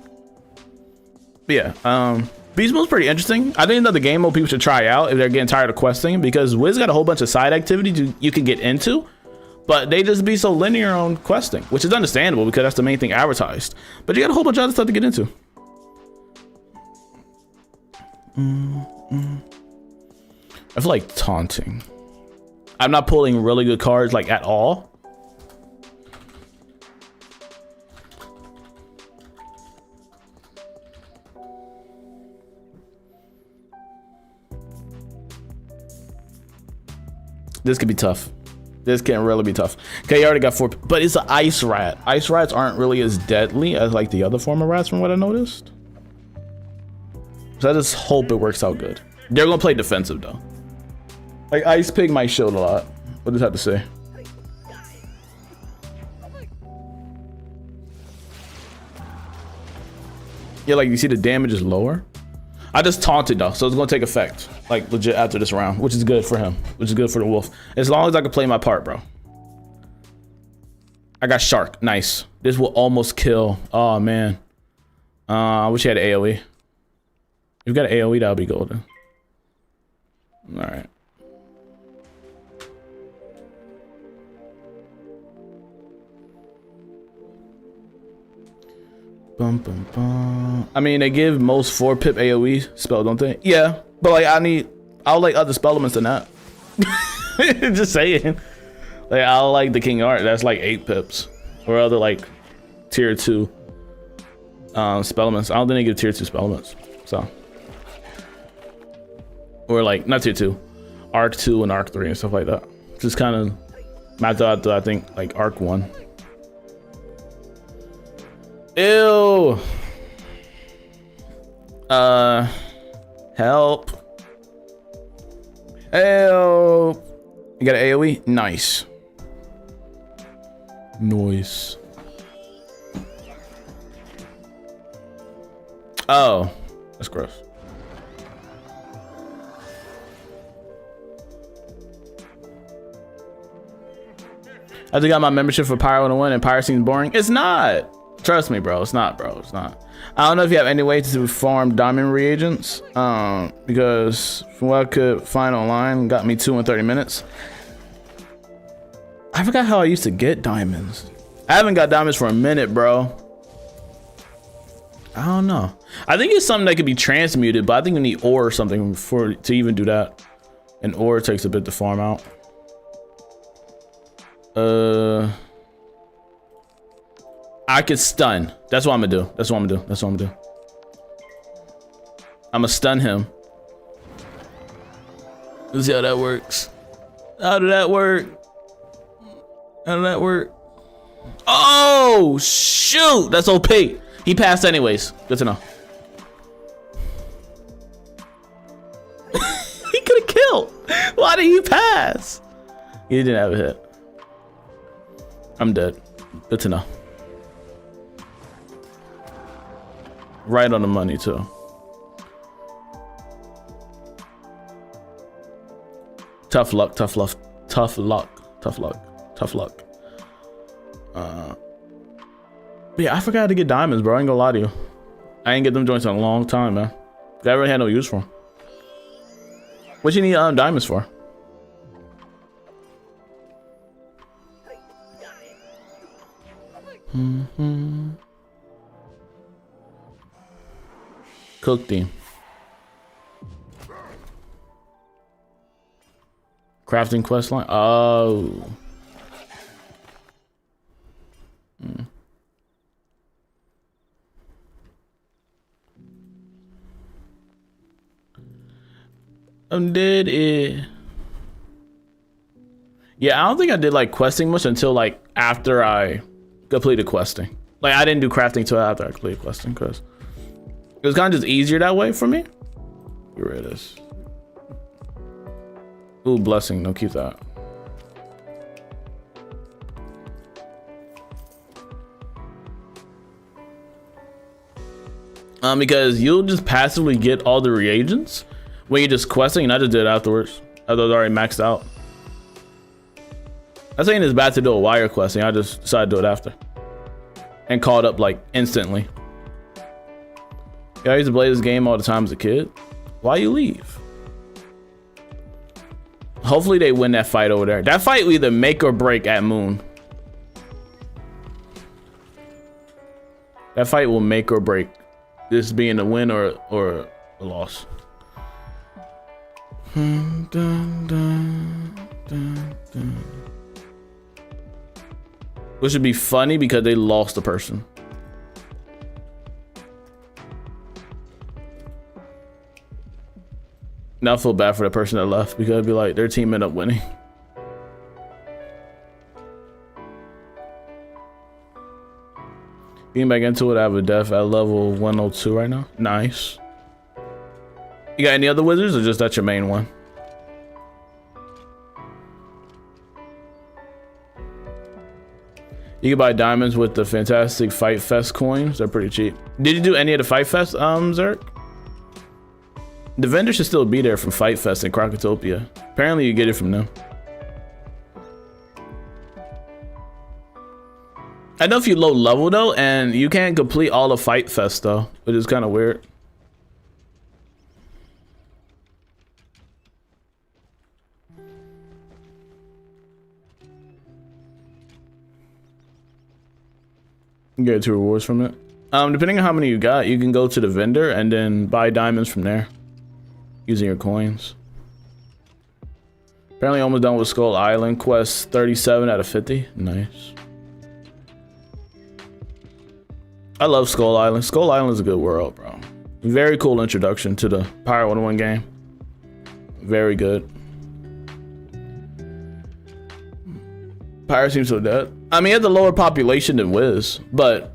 But yeah, Beast Moon's pretty interesting. I think another game mode people should try out if they're getting tired of questing, because Wiz got a whole bunch of side activities you can get into, but they just be so linear on questing, which is understandable because that's the main thing advertised. But you got a whole bunch of other stuff to get into. I feel like taunting. I'm not pulling really good cards like at all. This could be tough. This can really be tough. Okay, you already got 4, but it's an ice rat. Ice rats aren't really as deadly as like the other form of rats from what I noticed. So I just hope it works out good. They're gonna play defensive though. Like Ice Pig might shield a lot. What does that have to say? Yeah, like you see the damage is lower. I just taunted though, so it's gonna take effect, like legit after this round, which is good for him, which is good for the wolf. As long as I can play my part, bro. I got Shark, nice. This will almost kill. Oh man. I wish he had AoE. If you got an AoE, that would be golden. All right. Bum, bum, bum. I mean, they give most 4-pip AoE spell, don't they? Yeah, but like I would like other spell elements than that. Just saying. Like I like the King Art. That's like 8 pips, or other like tier 2 spellements. I don't think they give tier 2 spellements. So, or like not tier 2, arc 2 and arc 3 and stuff like that. Just kind of mapped out to I think like arc 1. Ew. Help. Help. You got an AoE? Nice. Noise. Oh, that's gross. I just got my membership for Pyro101 and Pyro seems boring. It's not. Trust me, bro. It's not, bro. It's not. I don't know if you have any way to farm diamond reagents, because from what I could find online, got me 2 in 30 minutes. I forgot how I used to get diamonds. I haven't got diamonds for a minute, bro. I don't know. I think it's something that could be transmuted, but I think you need ore or something to even do that. And ore takes a bit to farm out. I could stun. That's what I'm gonna do. That's what I'm gonna do. That's what I'm gonna do. I'm gonna stun him. Let's see how that works. How did that work? How did that work? Oh, shoot. That's OP. He passed anyways. Good to know. He could have killed. Why did he pass? He didn't have a hit. I'm dead. Good to know. Right on the money too. Tough luck, tough luck, tough luck, tough luck, tough luck. But yeah, I forgot to get diamonds, bro. I ain't gonna lie to you. I ain't get them joints in a long time, man. I really had no use for them. What you need diamonds for? Cook team. Crafting quest line. Oh. Did it? Yeah, I don't think I did like questing much until like after I completed questing. Like I didn't do crafting till after I completed questing because it was kind of just easier that way for me. Get rid of this. Ooh, blessing. No, keep that. Because you'll just passively get all the reagents when you're just questing, and I just did it afterwards. I was already maxed out. I'm saying it's bad to do a wire questing. I just decided to do it after. And caught up like instantly. Yeah, I used to play this game all the time as a kid. Why you leave? Hopefully they win that fight over there. That fight will either make or break at Moon. That fight will make or break this being a win or a loss. Which would be funny because they lost a person. Now I feel bad for the person that left because it'd be like their team ended up winning. Getting back into it, I have a death at level 102 right now. Nice. You got any other wizards or just that's your main one? You can buy diamonds with the fantastic Fight Fest coins. They're pretty cheap. Did you do any of the Fight Fest, Zerk? The vendor should still be there from Fight Fest in Crocotopia. Apparently you get it from them. I know if you low level though, and you can't complete all of Fight Fest though, which is kind of weird. You get 2 rewards from it. Depending on how many you got, you can go to the vendor and then buy diamonds from there using your coins. Apparently almost done with Skull Island. Quest 37 out of 50. Nice. I love Skull Island. Skull Island is a good world, bro. Very cool introduction to the Pirate 101 game. Very good. Pirate seems so dead. I mean, it has a lower population than Wiz, but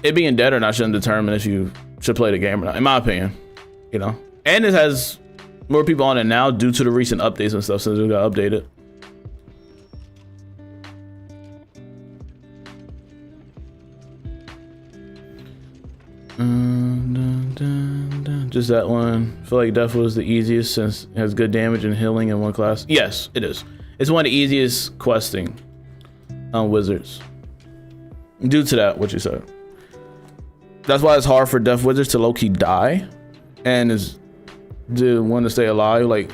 it being dead or not shouldn't determine if you should play the game or not, in my opinion. You know? And it has more people on it now due to the recent updates and stuff since it got updated. Just that one. I feel like Death was the easiest since it has good damage and healing in one class. Yes, it is. It's one of the easiest questing on Wizards. Due to that, what you said. That's why it's hard for Death Wizards to low-key die. And is the one to stay alive, like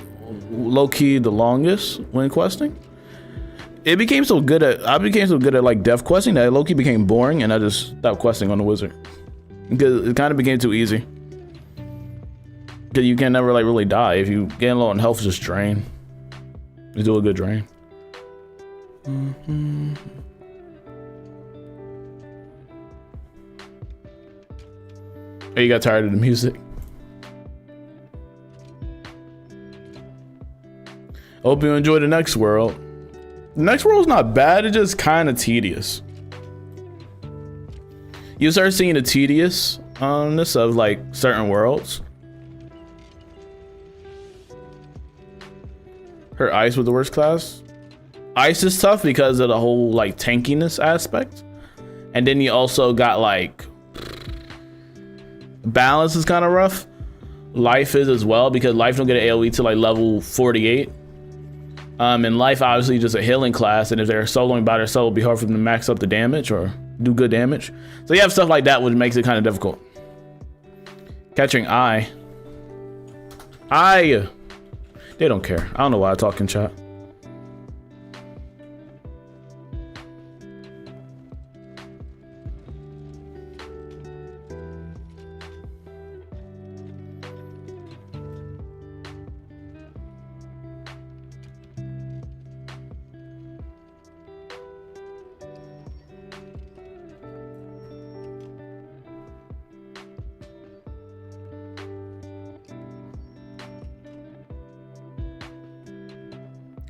low-key the longest when questing. It became so good at, I became so good at like death questing that it low-key became boring and I just stopped questing on the Wizard. Because it kind of became too easy. Because you can never like really die. If you get low on health, just drain. Just do a good drain. Oh, you got tired of the music? Hope you enjoy the next world. The next world's not bad, it's just kind of tedious. You start seeing the tediousness of like certain worlds. Her ice was the worst class. Ice is tough because of the whole like tankiness aspect. And then you also got like balance is kind of rough. Life is as well because life don't get an AoE to like level 48. And life obviously just a healing class, and if they're soloing by themselves, it'll be hard for them to max up the damage or do good damage. So you have stuff like that which makes it kind of difficult. Catching eye. They don't care. I don't know why I talk in chat.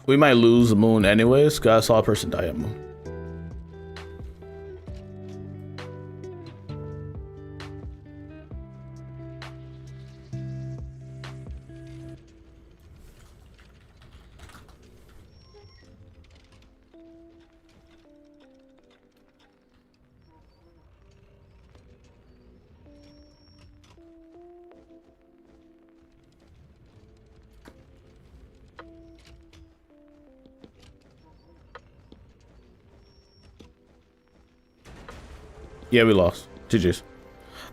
We might lose the moon anyways, because I saw a person die at moon. Yeah, we lost. GG's.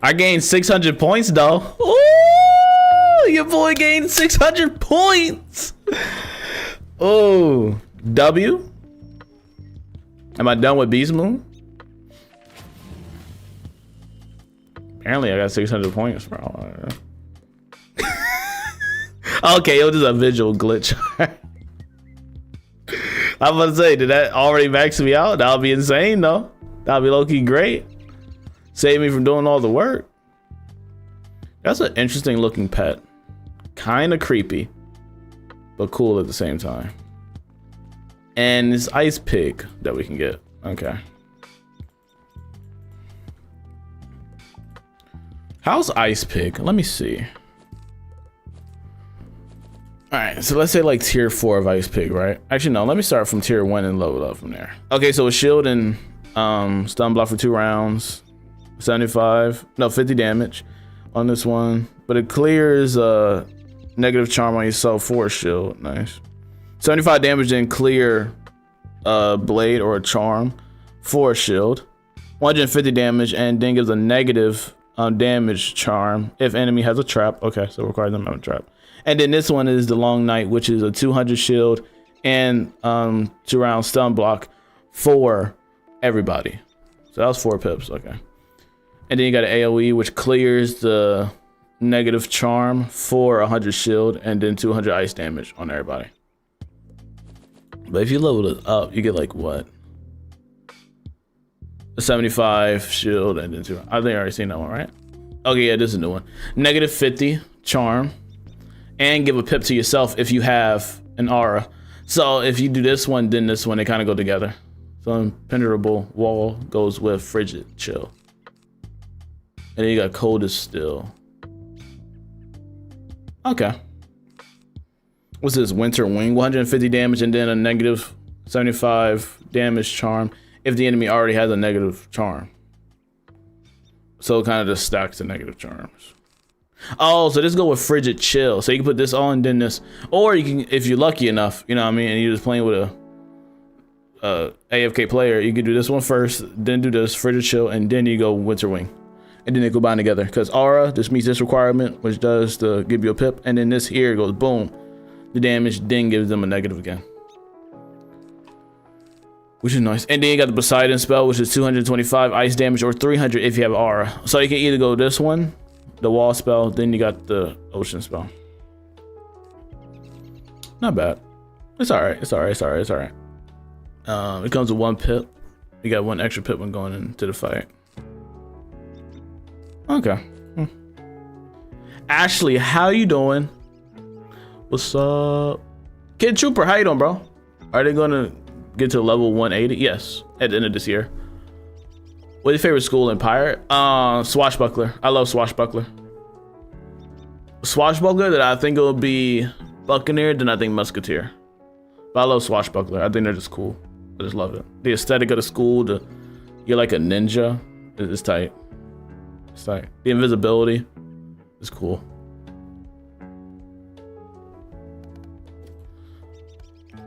I gained 600 points though. Ooh, your boy gained 600 points. Oh, W. Am I done with Beast Moon? Apparently I got 600 points, bro. Okay, it was just a visual glitch. I'm about to say, did that already max me out? That would be insane though. That would be low-key great. Save me from doing all the work. That's an interesting looking pet. Kind of creepy, but cool at the same time. And this ice pig that we can get. Okay. How's ice pig? Let me see. All right, so let's say like tier 4 of ice pig, right? Actually, no, let me start from tier 1 and level up from there. Okay, so a shield and stun block for 2 rounds. 50 damage on this one, but it clears negative charm on yourself for a shield. Nice. 75 damage, then clear blade or a charm for a shield. 150 damage, and then gives a negative damage charm if enemy has a trap. Okay, so requires them to have a trap. And then this one is the long night, which is a 200 shield and 2 round stun block for everybody. So that was 4 pips. Okay. And then you got an AoE, which clears the negative charm for 100 shield and then 200 ice damage on everybody. But if you level it up, you get like what? A 75 shield and then 2. I think I already seen that one, right? Okay, yeah, this is a new one. Negative 50 charm, and give a pip to yourself if you have an aura. So if you do this one, then this one, they kind of go together. So impenetrable wall goes with frigid chill. And then you got cold as still. Okay. What's this? Winter wing, 150 damage and then a negative 75 damage charm if the enemy already has a negative charm. So it kind of just stacks the negative charms. Oh, so this go with frigid chill. So you can put this on, then this, or you can, if you're lucky enough, you know what I mean, and you're just playing with a AFK player, you can do this one first, then do this frigid chill, and then you go winter wing, and then they go bind together. Because aura, this meets this requirement, which does to give you a pip, and then this here goes boom, the damage, then gives them a negative again, which is nice. And then you got the Poseidon spell, which is 225 ice damage or 300 if you have aura. So you can either go this one, the wall spell, then you got the ocean spell. Not bad. It's all right. It's all right. It's all right. It's all right. It comes with 1 pip. You got 1 extra pip when going into the fight. Okay. Ashley, how you doing? What's up? Kid Trooper, how you doing, bro? Are they gonna get to level 180? Yes, at the end of this year. What's your favorite school in Pirate? Swashbuckler. I love Swashbuckler. Swashbuckler, that I think it will be Buccaneer, then I think Musketeer. But I love Swashbuckler. I think they're just cool. I just love it. The aesthetic of the school, you're like a ninja. It's tight. It's tight. The invisibility is cool.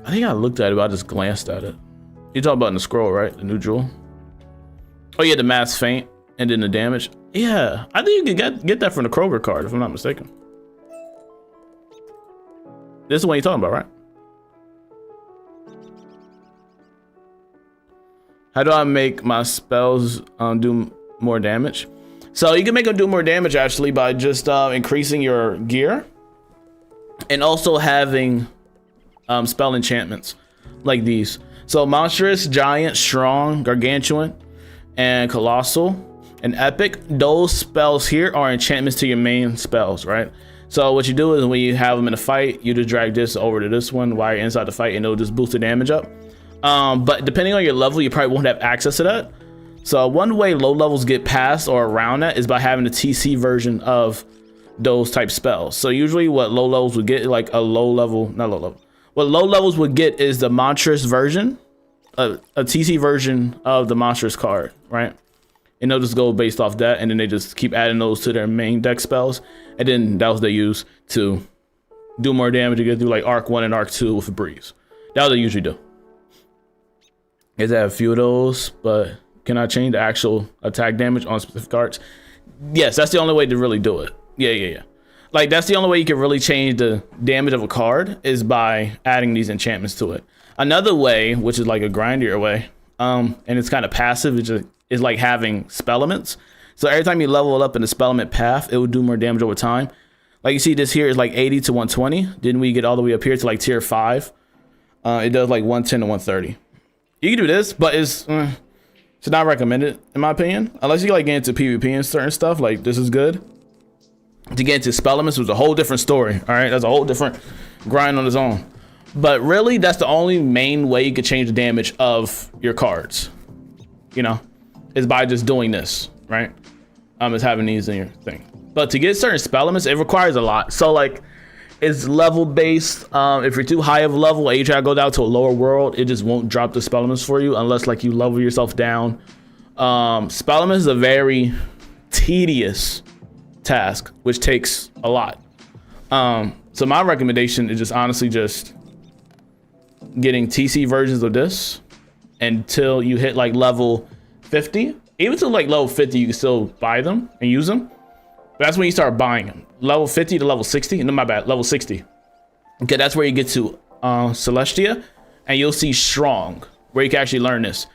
I think I looked at it, but I just glanced at it. You're talking about in the scroll, right? The new jewel. Oh yeah, the mass feint and then the damage. Yeah, I think you can get that from the Kroger card, if I'm not mistaken. This is the one you're talking about, right? How do I make my spells do more damage? So you can make them do more damage actually by just increasing your gear and also having spell enchantments like these. So monstrous, giant, strong, gargantuan, and colossal and epic. Those spells here are enchantments to your main spells, right? So what you do is when you have them in a fight, you just drag this over to this one while you're inside the fight, and it'll just boost the damage up. But depending on your level, you probably won't have access to that. So one way low levels get past or around that is by having the TC version of those type spells. So usually what low levels would get, like a low level, not low level, what low levels would get is the monstrous version, a TC version of the monstrous card, right? And they'll just go based off that, and then they just keep adding those to their main deck spells, and then that was they use to do more damage. You get through like arc 1 and arc 2 with a breeze. That's what they usually do. Is that a few of those, but can I change the actual attack damage on specific cards? Yes, that's the only way to really do it. Yeah. Like that's the only way you can really change the damage of a card is by adding these enchantments to it. Another way, which is like a grindier way, and it's kind of passive, is like having spell elements. So every time you level it up in the spell element path, it will do more damage over time. Like you see this here is like 80 to 120. Then we get all the way up here to like tier 5. It does like 110 to 130. You can do this, but it's not recommended in my opinion. Unless you like get into PvP and certain stuff, like this is good. To get into spell elements was a whole different story. All right, that's a whole different grind on its own. But really, that's the only main way you could change the damage of your cards. You know, is by just doing this, right? Is having these in your thing. But to get certain spell elements, it requires a lot. So like, it's level based. If you're too high of a level, and you try to go down to a lower world, it just won't drop the spell elements for you unless like you level yourself down. Spell elements is a very tedious task, which takes a lot. So my recommendation is just honestly just getting TC versions of this until you hit like level 50. Even to like level 50, you can still buy them and use them. But that's when you start buying them. Level 50 to level 60. No, my bad. Level 60. Okay, that's where you get to Celestia, and you'll see Strong, where you can actually learn this.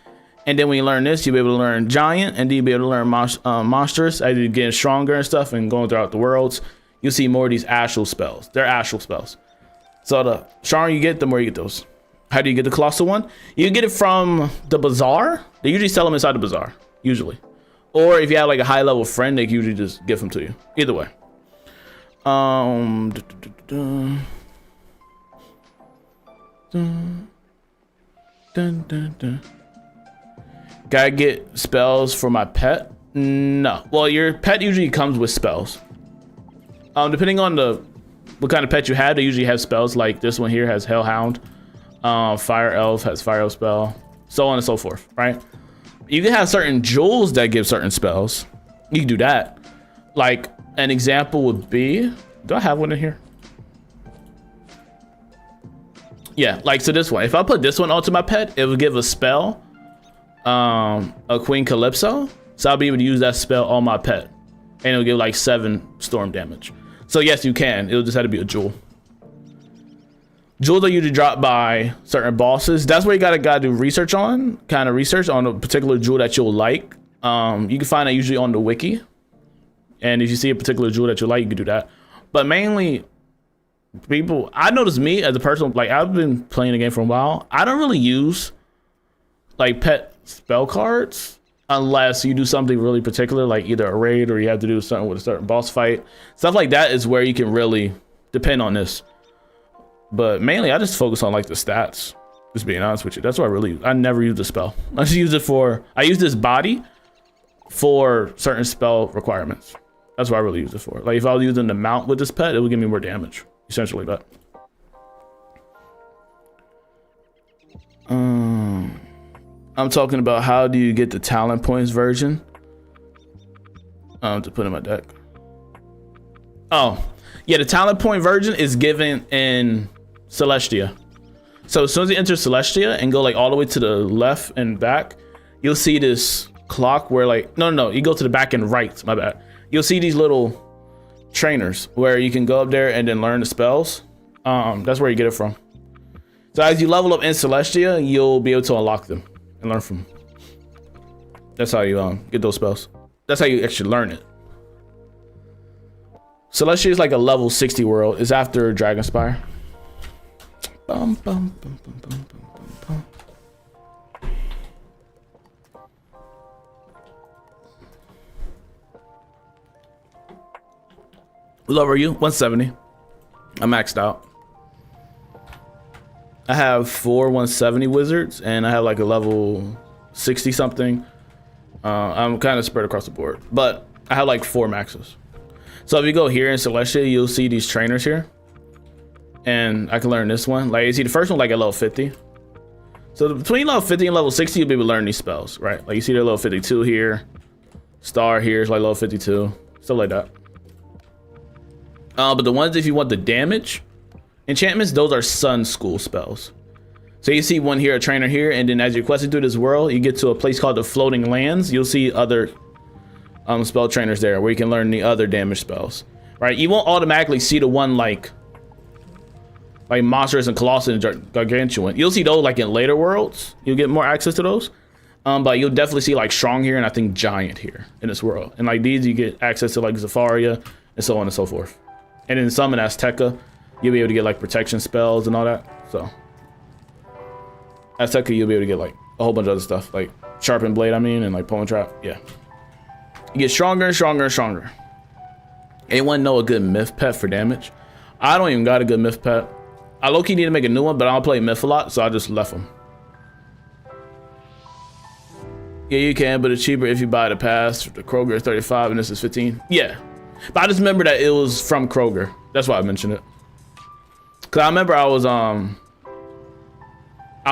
And then when you learn this, you'll be able to learn Giant, and then you'll be able to learn Monstrous as you get stronger and stuff and going throughout the worlds. You'll see more of these astral spells. They're astral spells. So the stronger you get, the more you get those. How do you get the colossal one? You get it from the bazaar. They usually sell them inside the bazaar, usually. Or if you have like a high level friend, they can usually just give them to you. Either way. Gotta get spells for my pet? No. Well, your pet usually comes with spells. Depending on what kind of pet you have, they usually have spells. Like this one here has Hellhound. Fire Elf has Fire Elf spell. So on and so forth, right? You can have certain jewels that give certain spells. You can do that. Like an example would be, do I have one in here? Yeah, like so this one. If I put this one onto my pet, it would give a spell, a Queen Calypso. So I'll be able to use that spell on my pet, and it'll give like 7 storm damage. So yes, you can. It'll just have to be a jewel. Jewels are usually dropped by certain bosses. That's where you gotta do research on, kind of research on a particular jewel that you'll like. You can find that usually on the wiki. And if you see a particular jewel that you like, you can do that. But mainly, people, I noticed me as a person, like I've been playing the game for a while. I don't really use like pet spell cards unless you do something really particular, like either a raid or you have to do something with a certain boss fight. Stuff like that is where you can really depend on this. But mainly, I just focus on like the stats. Just being honest with you, that's why I never use the spell. I just use it I use this body for certain spell requirements. That's what I really use it for. Like if I was using the mount with this pet, it would give me more damage, essentially. But I'm talking about how do you get the talent points version to put in my deck. Oh yeah, the talent point version is given in Celestia. So as soon as you enter Celestia and go like all the way to the left and back, you'll see this clock where like no, you go to the back and right, my bad. You'll see these little trainers where you can go up there and then learn the spells. That's where you get it from. So as you level up in Celestia, you'll be able to unlock them and learn from them. That's how you get those spells. That's how you actually learn it. Celestia is like a level 60 world. It's after Dragonspire. Bum, bum, bum, bum, bum, bum, bum. What level are you? 170. I'm maxed out. I have 4 170 wizards and I have like a level 60 something. I'm kind of spread across the board, but I have like 4 maxes. So if you go here in Celestia, you'll see these trainers here. And I can learn this one. Like you see the first one like at level 50. So between level 50 and level 60, you'll be able to learn these spells, right? Like you see the level 52 here. Star here is like level 52. Stuff like that. But the ones if you want the damage enchantments, those are sun school spells. So you see one here, a trainer here, and then as you're questing through this world, you get to a place called the Floating Lands. You'll see other spell trainers there where you can learn the other damage spells, right? You won't automatically see the one like Monstrous and Colossus and Gargantuan. You'll see those like in later worlds. You'll get more access to those. But you'll definitely see like Strong here and I think Giant here in this world. And like these, you get access to like Zafaria and so on and so forth. And in some in Azteca, you'll be able to get like protection spells and all that. So Azteca, you'll be able to get like a whole bunch of other stuff, like Sharpened Blade, and like Pulling Trap. Yeah. You get stronger and stronger and stronger. Anyone know a good myth pet for damage? I don't even got a good myth pet. I low-key need to make a new one, but I don't play myth a lot, so I just left them. Yeah, you can, but it's cheaper if you buy the pass. The Kroger is 35 and this is 15. Yeah. But I just remember that it was from Kroger. That's why I mentioned it. Cause I remember I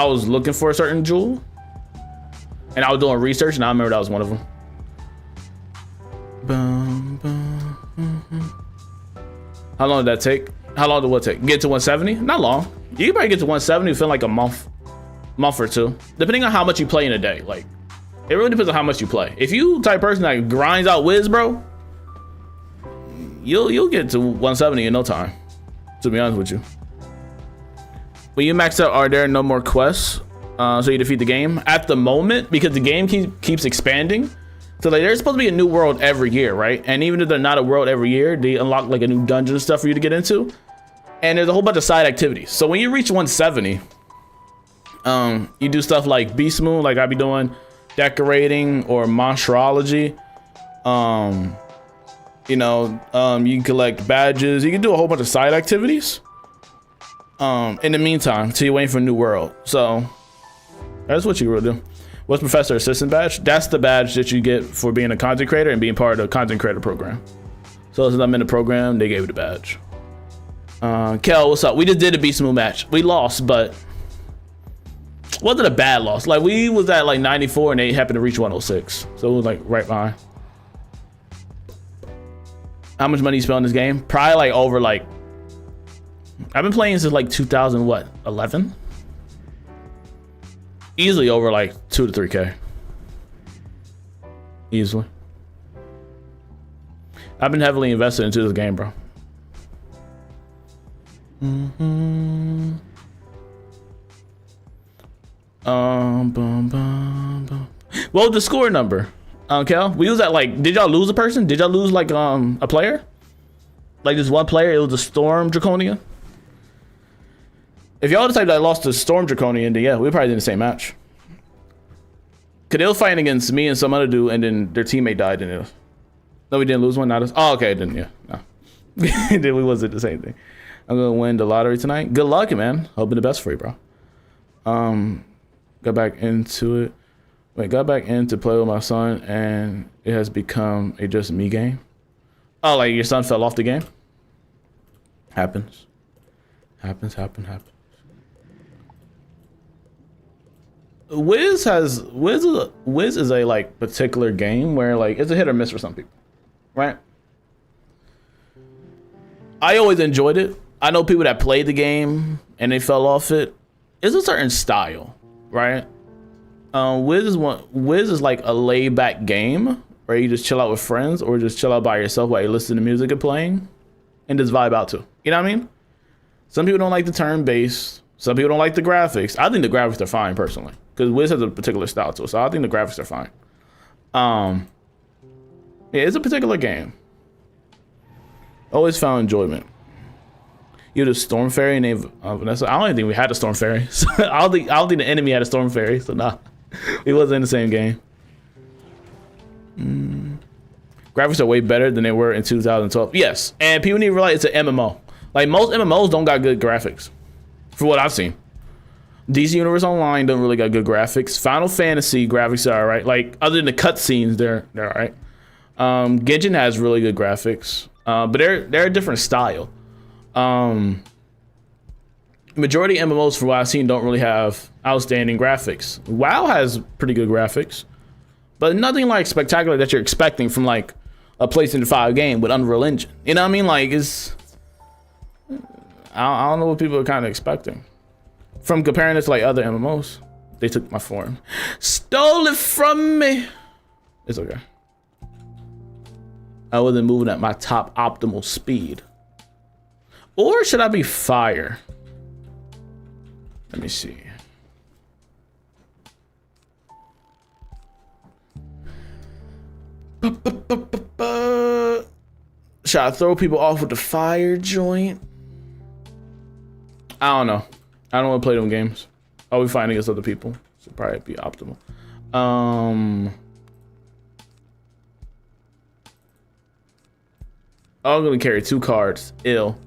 was looking for a certain jewel and I was doing research and I remember that was one of them. How long did that take? How long did what take? Get to 170? Not long. You can probably get to 170 within like a month or two, depending on how much you play in a day. Like, it really depends on how much you play. If you type person that grinds out Wiz, bro, you'll get to 170 in no time, to be honest with you. When you max out, are there no more quests so you defeat the game? At the moment, because the game keeps expanding, so like there's supposed to be a new world every year, right? And even if they're not a world every year, they unlock like a new dungeon and stuff for you to get into. And there's a whole bunch of side activities. So when you reach 170, You do stuff like beast moon, like I be doing decorating or monsterology. You know, you can collect badges. You can do a whole bunch of side activities. In the meantime, till you're waiting for a new world. So that's what you will do. What's Professor Assistant badge? That's the badge that you get for being a content creator and being part of the content creator program. So since I'm in the program, they gave me the badge. Kel, what's up? We just did a beast moon match. We lost, but wasn't a bad loss. Like we was at like 94 and they happened to reach 106. So it was like right behind. How much money you spent on this game? Probably like over like, I've been playing since like 2011. Easily over like 2 to 3K. Easily. I've been heavily invested into this game, bro. What was the score number? Kel, we was at like, did y'all lose a person? Did y'all lose like a player? Like just one player, it was a Storm Draconian? If y'all decided I lost to Storm Draconian, then yeah, we probably did the same match. Cause they were fighting against me and some other dude, and then their teammate died, and it was, no, we didn't lose one, not us. Oh, okay, then yeah, no. Then we wasn't the same thing. I'm gonna win the lottery tonight. Good luck, man. Hoping the best for you, bro. Got back into it. Wait, got back in to play with my son, and it has become a just me game. Oh, like your son fell off the game? Happens. Happens. Wiz is a like particular game where like it's a hit or miss for some people, right? I always enjoyed it. I know people that played the game and they fell off it. It's a certain style, right? Wiz is like a laid back game where you just chill out with friends or just chill out by yourself while you listen to music and playing and just vibe out to. You know what I mean? Some people don't like the turn based. Some people don't like the graphics. I think the graphics are fine personally because Wiz has a particular style to it. So I think the graphics are fine. Yeah, it's a particular game. Always found enjoyment. You had a Storm Fairy named Vanessa. I don't even think we had a Storm Fairy. So I don't think the enemy had a Storm Fairy. So nah, it wasn't in the same game. Graphics are way better than they were in 2012. Yes, and people need to realize it's an MMO. Like most MMOs don't got good graphics, for what I've seen. DC Universe Online don't really got good graphics. Final Fantasy graphics are alright. Like other than the cutscenes, they're alright. Genshin has really good graphics, but they're a different style. Majority MMOs, for what I've seen, don't really have outstanding graphics. WoW has pretty good graphics, but nothing like spectacular that you're expecting from like a PlayStation 5 game with Unreal Engine. You know what I mean? Like I don't know what people are kind of expecting from comparing it to like other MMOs. They took my form, stole it from me. It's okay. I wasn't moving at my top optimal speed. Or should I be fire? Let me see. Should I throw people off with the fire joint? I don't know. I don't want to play them games. I'll be fighting against other people. So probably be optimal. I'm gonna carry 2 cards. Ill.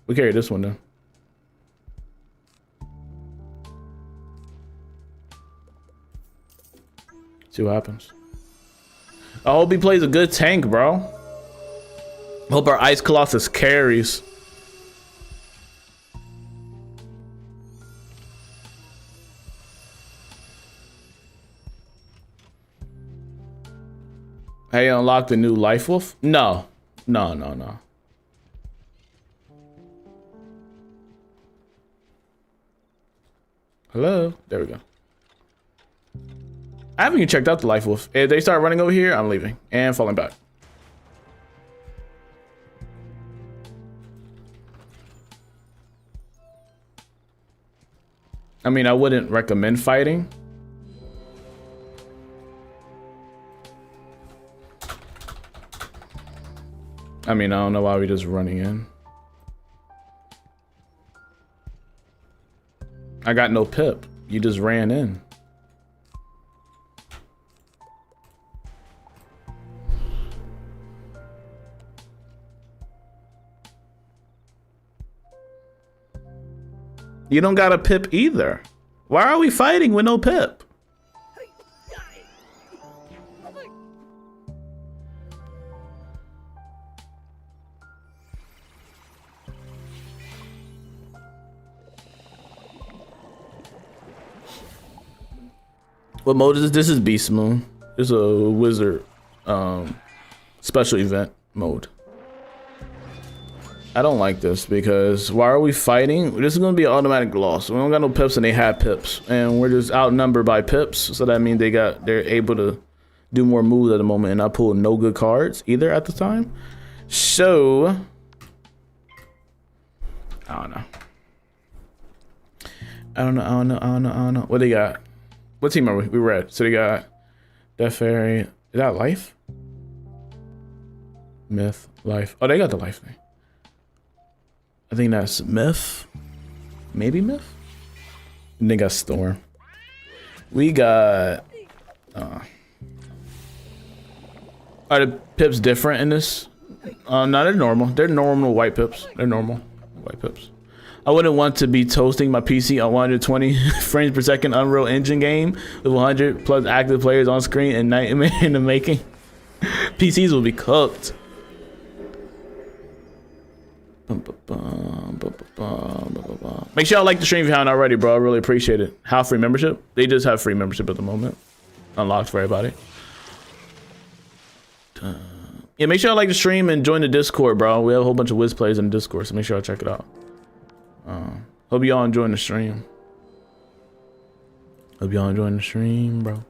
We carry this one then. See what happens. I hope he plays a good tank, bro. Hope our Ice Colossus carries. Hey, unlock the new Life Wolf? No. No. Hello? There we go. I haven't even checked out the Life Wolf. If they start running over here, I'm leaving and falling back. I mean, I wouldn't recommend fighting. I mean, I don't know why we just running in. I got no pip. You just ran in. You don't got a pip either. Why are we fighting with no pip? What mode is this? This is Beast Moon. It's a wizard special event mode. I don't like this because why are we fighting? This is gonna be an automatic loss. We don't got no pips and they have pips, and we're just outnumbered by pips. So that means they're able to do more moves at the moment, and I pulled no good cards either at the time. So I don't know. What they got? What team are we? We red. So they got Death Fairy. Is that life? Myth, life. Oh, they got the life thing. I think that's myth. Maybe myth? And they got storm. We got are the pips different in this? No, they're normal. They're normal white pips. They're normal white pips. I wouldn't want to be toasting my PC on 120 frames per second Unreal Engine game with 100 plus active players on screen and nightmare in the making. PCs will be cooked. Make sure y'all like the stream if you haven't already, bro. I really appreciate it. How free membership? They just have free membership at the moment. Unlocked for everybody. Yeah, make sure y'all like the stream and join the Discord, bro. We have a whole bunch of Wiz players in the Discord, so make sure y'all check it out. Hope y'all enjoying the stream. Hope y'all enjoying the stream, bro.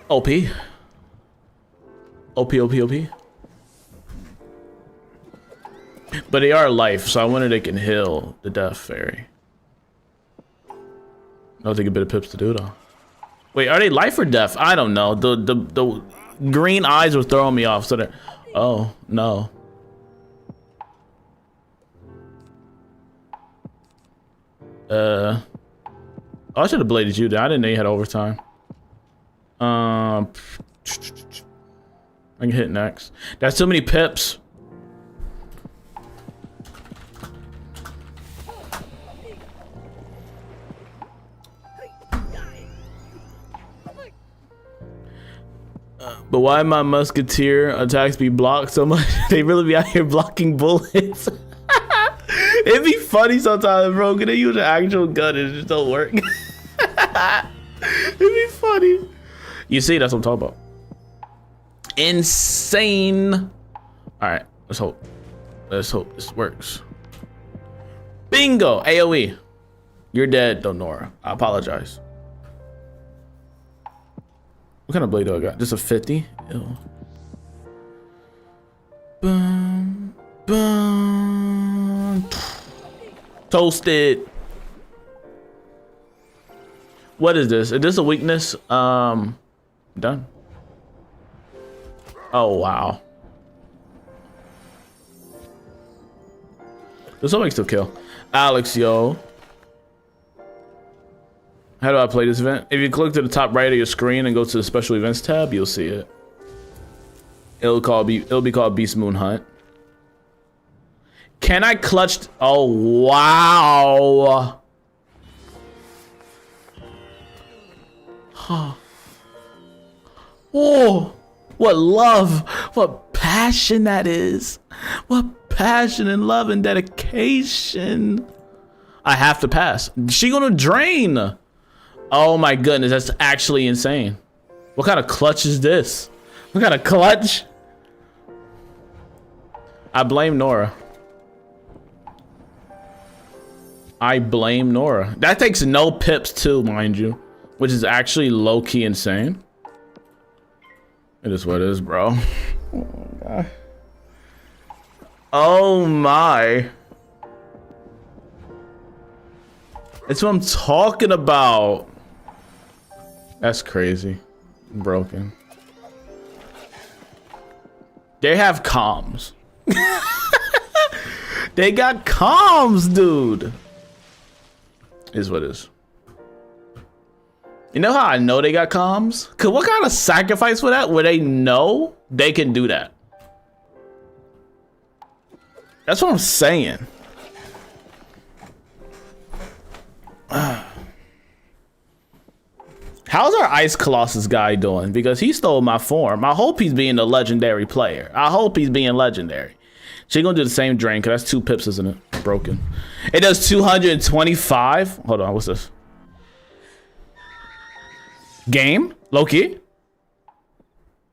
OP. But they are life, so I wonder they can heal the Death Fairy. I'll take a bit of pips to do though. Wait, are they life or death? I don't know. The green eyes were throwing me off, so they're... Oh, no. Oh, I should have bladed you down. I didn't know you had overtime. I can hit next. That's so many pips. But why my musketeer attacks be blocked so much? They really be out here blocking bullets. It'd be funny sometimes, bro. Can they use an actual gun and it just don't work? It'd be funny. You see, that's what I'm talking about. Insane. All right, let's hope. Let's hope this works. Bingo, AoE. You're dead, Donora. I apologize. What kind of blade do I got? Just a 50? Ew. Boom, boom. Toasted. What is this? Is this a weakness? Done. Oh, wow. This one makes still kill. Alex, yo. How do I play this event? If you click to the top right of your screen and go to the special events tab, you'll see it. It'll be called Beast Moon Hunt. Can I clutch? Oh, wow. Huh. Oh, what love, what passion that is. What passion and love and dedication. I have to pass. She gonna drain. Oh my goodness, that's actually insane. What kind of clutch is this? What kind of clutch? I blame Nora. I blame Nora. That takes no pips too, mind you, which is actually low-key insane. It is what it is, bro. Oh my god. Oh my. That's what I'm talking about. That's crazy. Broken. They have comms. They got comms, dude. Is what it is. You know how I know they got comms? Cause what kind of sacrifice for that where they know they can do that? That's what I'm saying. How's our Ice Colossus guy doing? Because he stole my form. I hope he's being a legendary player. I hope he's being legendary. She gonna do the same drain, cause that's 2 pips, isn't it? Broken. It does 225. Hold on, what's this? Game? Loki?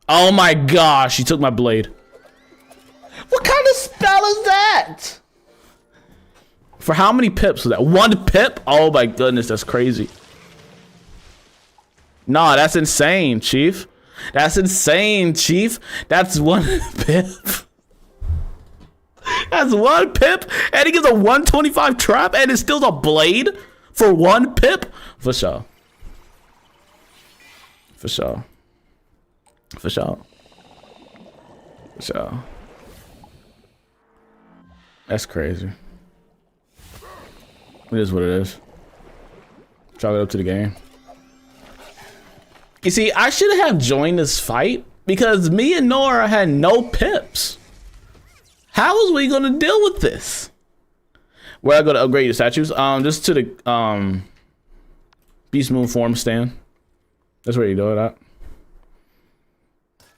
Oh my gosh, she took my blade. What kind of spell is that? For how many pips was that? 1 pip? Oh my goodness, that's crazy. Nah, that's insane, Chief. That's insane, Chief. That's 1 pip. That's 1 pip, and he gives a 125 trap, and it steals a blade for 1 pip? For sure. For sure. For sure. For sure. That's crazy. It is what it is. Chalk it up to the game. You see, I should have joined this fight because me and Nora had no pips. How was we gonna deal with this? Where I go to upgrade your statues? Just to the Beast Moon form stand. That's where you do it at.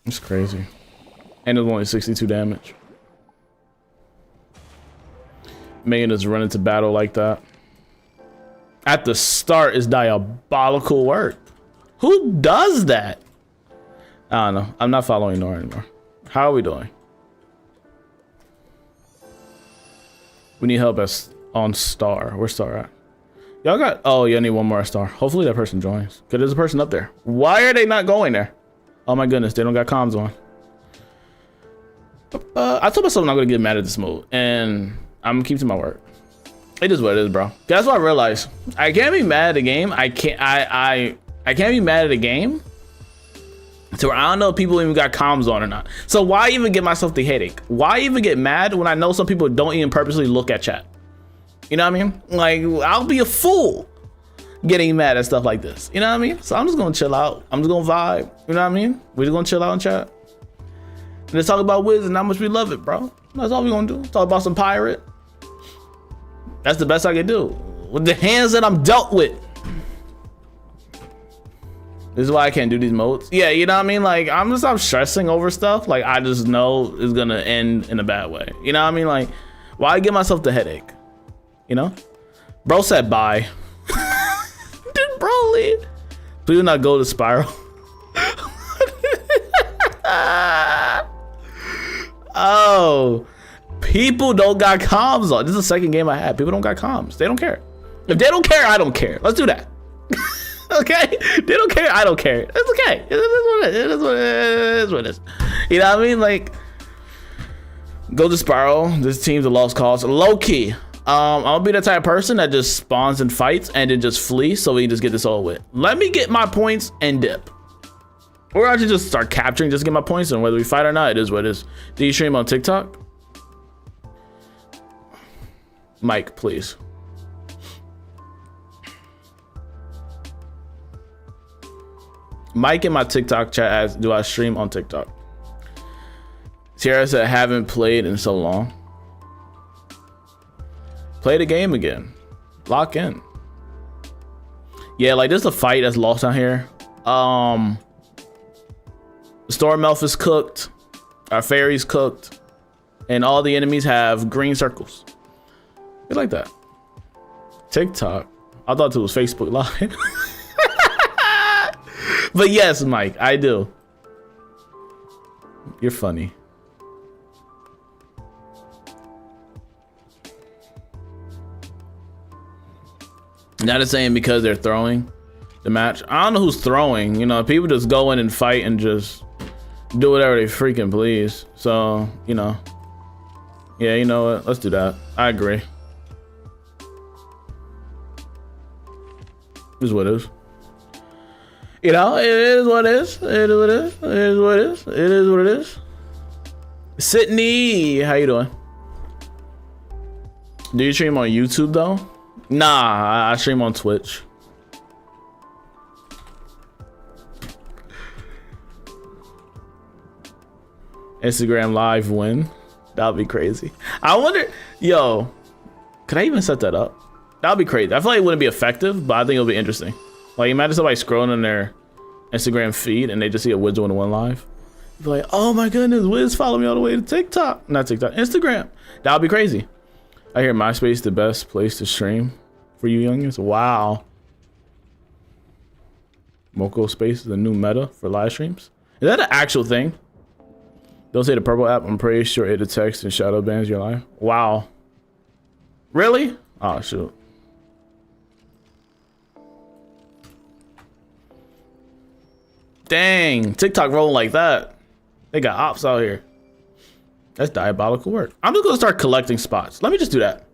It's crazy. And it was only 62 damage. Making us run into battle like that. At the start is diabolical work. Who does that? I don't know. I'm not following Nora anymore. How are we doing? We need help on star. Where's star at? Y'all got, oh, you need 1 more star. Hopefully that person joins. Cause there's a person up there. Why are they not going there? Oh my goodness, they don't got comms on. I told myself I'm not gonna get mad at this mode, and I'm gonna keep to my word. It is what it is, bro. That's what I realized. I can't be mad at the game. I can't be mad at the game. So I don't know if people even got comms on or not. So why even get myself the headache? Why even get mad when I know some people don't even purposely look at chat? You know what I mean? Like, I'll be a fool getting mad at stuff like this. You know what I mean? So I'm just gonna chill out. I'm just gonna vibe. You know what I mean? We're just gonna chill out in chat. And let's talk about Wiz and how much we love it, bro. That's all we're gonna do. Talk about some pirate. That's the best I can do. With the hands that I'm dealt with. This is why I can't do these modes. Yeah, you know what I mean? Like, I'm stressing over stuff. Like, I just know it's gonna end in a bad way. You know what I mean? Like, why give myself the headache? You know? Bro said bye. Did bro leave? Please not go to Spiral. Oh, people don't got comms on. This is the second game I had. People don't got comms. They don't care. If they don't care, I don't care. Let's do that. Okay? They don't care, I don't care. It's okay. It is what it is. It is what it is. What it is. You know what I mean? Like, go to Spiral. This team's a lost cause. Low key. I'll be the type of person that just spawns and fights and then just flees so we can just get this all with. Let me get my points and dip. Or I should just start capturing, just get my points, and whether we fight or not, it is what it is. Do you stream on TikTok? Mike, please. Mike in my TikTok chat asks, do I stream on TikTok? Sierra said, haven't played in so long. Play the game again. Lock in. Yeah, like there's a fight that's lost out here. Storm Elf is cooked. Our fairy's cooked. And all the enemies have green circles. It's like that. TikTok. I thought it was Facebook Live. But yes, Mike, I do. You're funny. Not saying because they're throwing the match. I don't know who's throwing. You know, people just go in and fight and just do whatever they freaking please. So, you know. Yeah, you know what? Let's do that. I agree. Is what it is. You know, it is what it is. It is what it is. It is what it is. It is what it is. Sydney, how you doing? Do you stream on YouTube though? Nah, I stream on Twitch. Instagram live win. That'll be crazy. I wonder, yo, could I even set that up? That'll be crazy. I feel like it wouldn't be effective, but I think it'll be interesting. Like, imagine somebody scrolling on their Instagram feed and they just see a Wizard101 live. Be like, oh my goodness, Wiz followed me all the way to TikTok. Not TikTok, Instagram. That'll be crazy. I hear MySpace the best place to stream for you youngins. Wow. Moco Space is the new meta for live streams. Is that an actual thing? Don't say the purple app. I'm pretty sure it detects and shadow bans your life. Wow. Really? Oh shoot. Dang, TikTok rolling like that. They got ops out here. That's diabolical work. I'm just gonna start collecting spots. Let me just do that.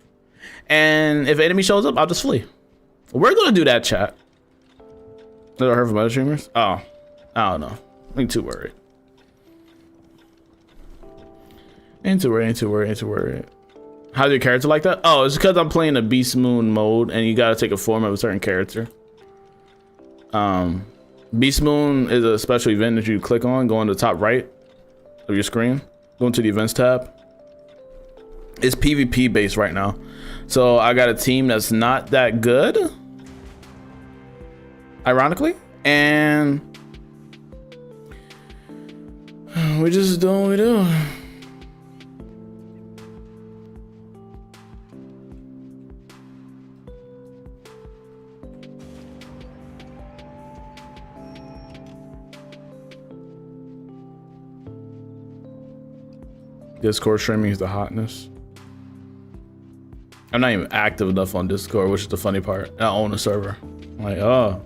And if an enemy shows up, I'll just flee. We're gonna do that, chat. Never heard from other streamers? Oh, I don't know. Ain't too worried. Ain't too worried. How's your character like that? Oh, it's because I'm playing a Beast Moon mode and you gotta take a form of a certain character. Beast Moon is a special event that you click on, go on the top right of your screen, go into the events tab. It's PvP based right now. So I got a team that's not that good, ironically, and we just doing what we do. Discord streaming is the hotness. I'm not even active enough on Discord, which is the funny part. I own a server. I'm like, oh.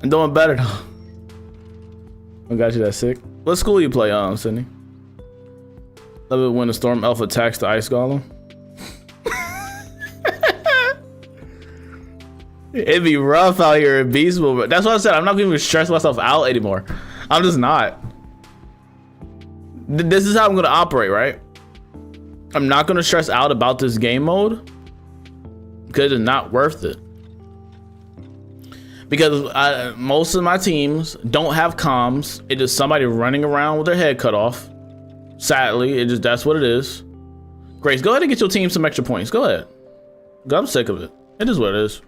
I'm doing better though. I got you that sick. What school you play on, Sydney? Love it when the Storm Elf attacks the Ice Golem. It'd be rough out here in Beast Mode, but that's what I said. I'm not even stressing myself out anymore. I'm just not. This is how I'm gonna operate, right? I'm not gonna stress out about this game mode because it's not worth it. Because most of my teams don't have comms. It is somebody running around with their head cut off. Sadly, that's what it is. Grace, go ahead and get your team some extra points. Go ahead. I'm sick of it. It is what it is.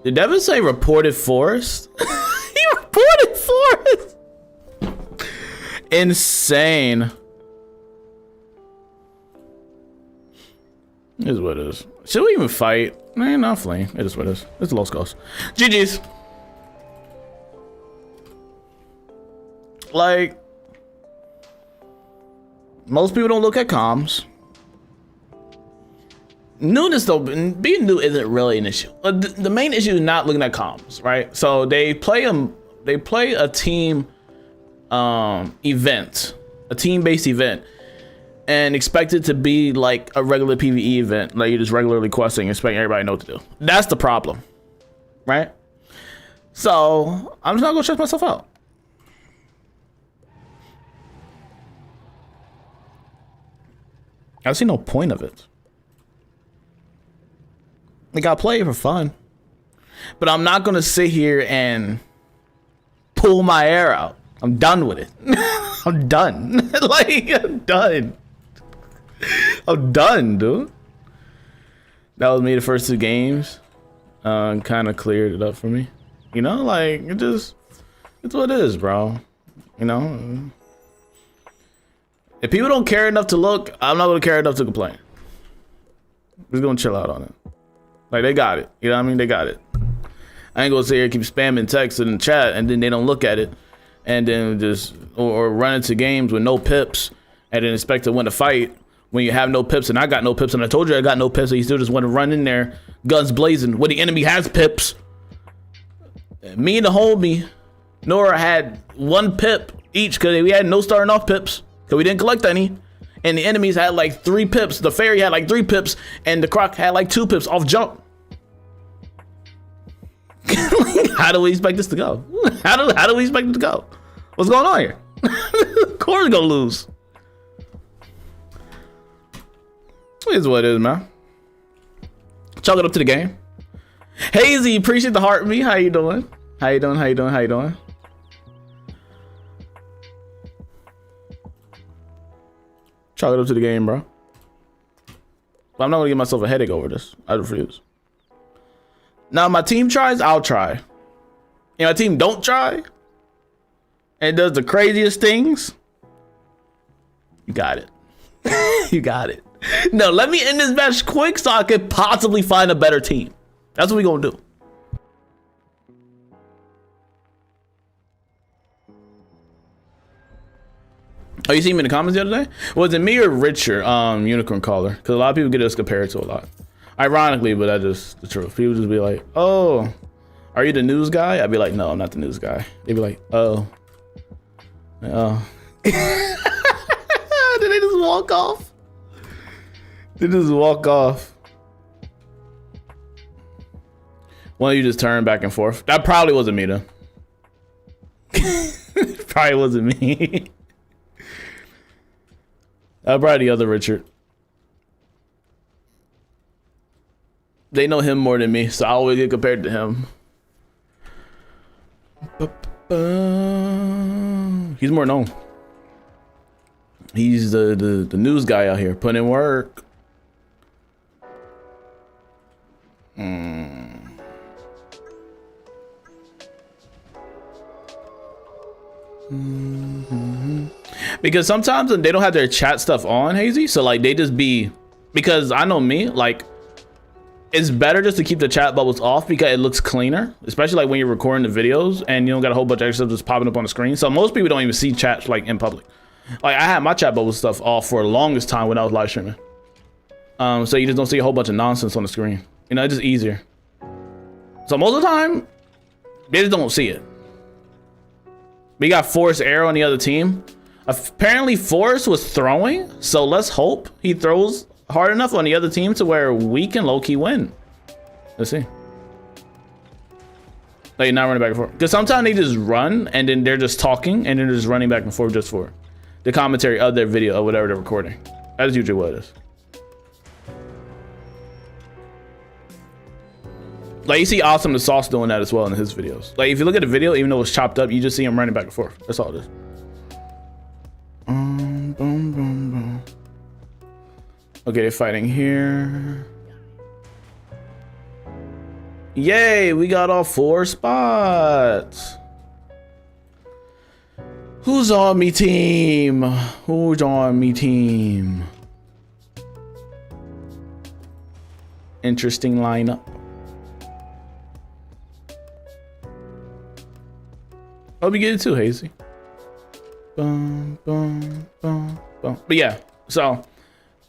Did Devin say reported forest? He reported forest. Insane. It is what it is. Should we even fight? Man, not fleeing. It is what it is. It's a low scores. GG's. Like, most people don't look at comms. Newness though, being new isn't really an issue. The main issue is not looking at comms, right? So they play a team event, a team-based event, and expect it to be like a regular PvE event, like you're just regularly questing, expecting everybody to know what to do. That's the problem, right? So I'm just not gonna stress myself out. I see no point of it. Like, I'll play it for fun, but I'm not gonna sit here and pull my hair out. I'm done with it. I'm done. Like, I'm done. I'm done, dude. That was me the first two games. Kind of cleared it up for me. You know, like, it's what it is, bro. You know? If people don't care enough to look, I'm not gonna care enough to complain. I'm just gonna chill out on it. Like, they got it. You know what I mean? They got it. I ain't gonna sit here and keep spamming text in the chat and then they don't look at it. And then just, or run into games with no pips and then expect to win a fight when you have no pips and I got no pips and I told you I got no pips and you still just want to run in there, guns blazing, when the enemy has pips. Me and the homie, Nora, had 1 pip each because we had no starting off pips because we didn't collect any. And the enemies had like 3 pips. The fairy had like 3 pips and the croc had like 2 pips off jump. How do we expect this to go? How do we expect it to go? What's going on here? Of course we're gonna lose. It is what it is, man. Chalk it up to the game. Hazy, appreciate the heart me. How you doing? How you doing? How you doing? How you doing? Chalk it up to the game, bro. But I'm not gonna give myself a headache over this. I refuse. Now, my team tries, I'll try. You know, my team don't try and does the craziest things. You got it. You got it. No, let me end this match quick so I could possibly find a better team. That's what we gonna do. Oh, you seen me in the comments the other day? Was it me or Richard, Unicorn Caller? Because a lot of people get us compared to a lot. Ironically, but that's just the truth. People just be like, oh, are you the news guy? I'd be like, no, I'm not the news guy. They'd be like, oh. Oh. Did they just walk off? They just walk off. Why don't you just turn back and forth? That probably wasn't me, though. Probably wasn't me. Probably the other Richard. They know him more than me, so I always get compared to him. He's more known. He's the news guy out here, putting in work. Because sometimes they don't have their chat stuff on, Hazy, so like they just be, because I know me, like it's better just to keep the chat bubbles off because it looks cleaner, especially like when you're recording the videos and you don't got a whole bunch of extra stuff just popping up on the screen. So most people don't even see chats like in public. Like I had my chat bubble stuff off for the longest time when I was live streaming. So you just don't see a whole bunch of nonsense on the screen. You know, it's just easier. So most of the time, they just don't see it. We got Forrest Arrow on the other team. Apparently Forrest was throwing, so let's hope he throws hard enough on the other team to where we can low-key win. Let's see. Like, not running back and forth. Because sometimes they just run and then they're just talking and then they're just running back and forth just for the commentary of their video or whatever they're recording. That's usually what it is. Like, you see AwesomeTheSauce doing that as well in his videos. Like, if you look at the video, even though it's chopped up, you just see him running back and forth. That's all it is. Boom, boom, boom. Okay, they're fighting here. Yay, we got all 4 spots. Who's on me team? Who's on me team? Interesting lineup. Hope you get it too, Hazy. Boom, boom, boom, boom. But yeah, so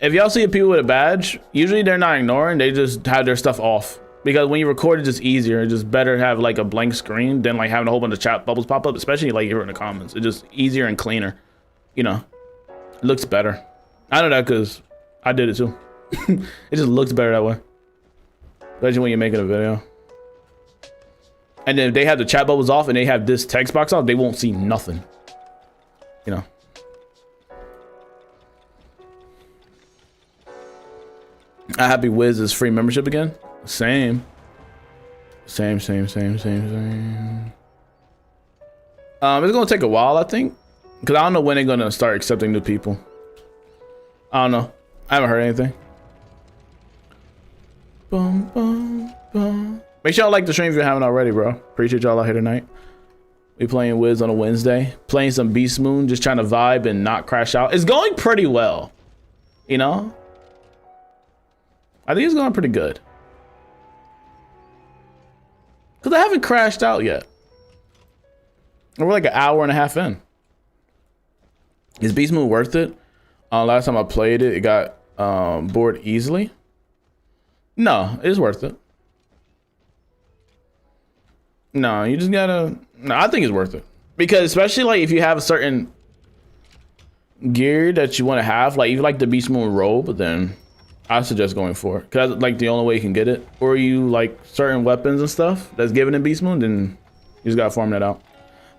if y'all see people with a badge, usually they're not ignoring, they just have their stuff off. Because when you record, it's just easier. It's just better to have like a blank screen than like having a whole bunch of chat bubbles pop up, especially like here in the comments. It's just easier and cleaner. You know, it looks better. I know that because I did it too. It just looks better that way. Especially when you're making a video. And then if they have the chat bubbles off and they have this text box off, they won't see nothing. You know. I happy Wiz is free membership again. Same. Same. It's gonna take a while, I think. Because I don't know when they're gonna start accepting new people. I don't know. I haven't heard anything. Boom, boom, boom. Make sure y'all like the stream if you haven't already, bro. Appreciate y'all out here tonight. We playing Wiz on a Wednesday. Playing some Beast Moon, just trying to vibe and not crash out. It's going pretty well. You know? I think it's going pretty good. Because I haven't crashed out yet. We're like an hour and a half in. Is Beast Moon worth it? Last time I played it, it got bored easily. No, it's worth it. No, you just gotta... No, I think it's worth it. Because especially like if you have a certain gear that you want to have, like if you like the Beast Moon robe, then I suggest going for it, cause that's like the only way you can get it. Or you like certain weapons and stuff that's given in Beast Moon, then you just gotta farm that out.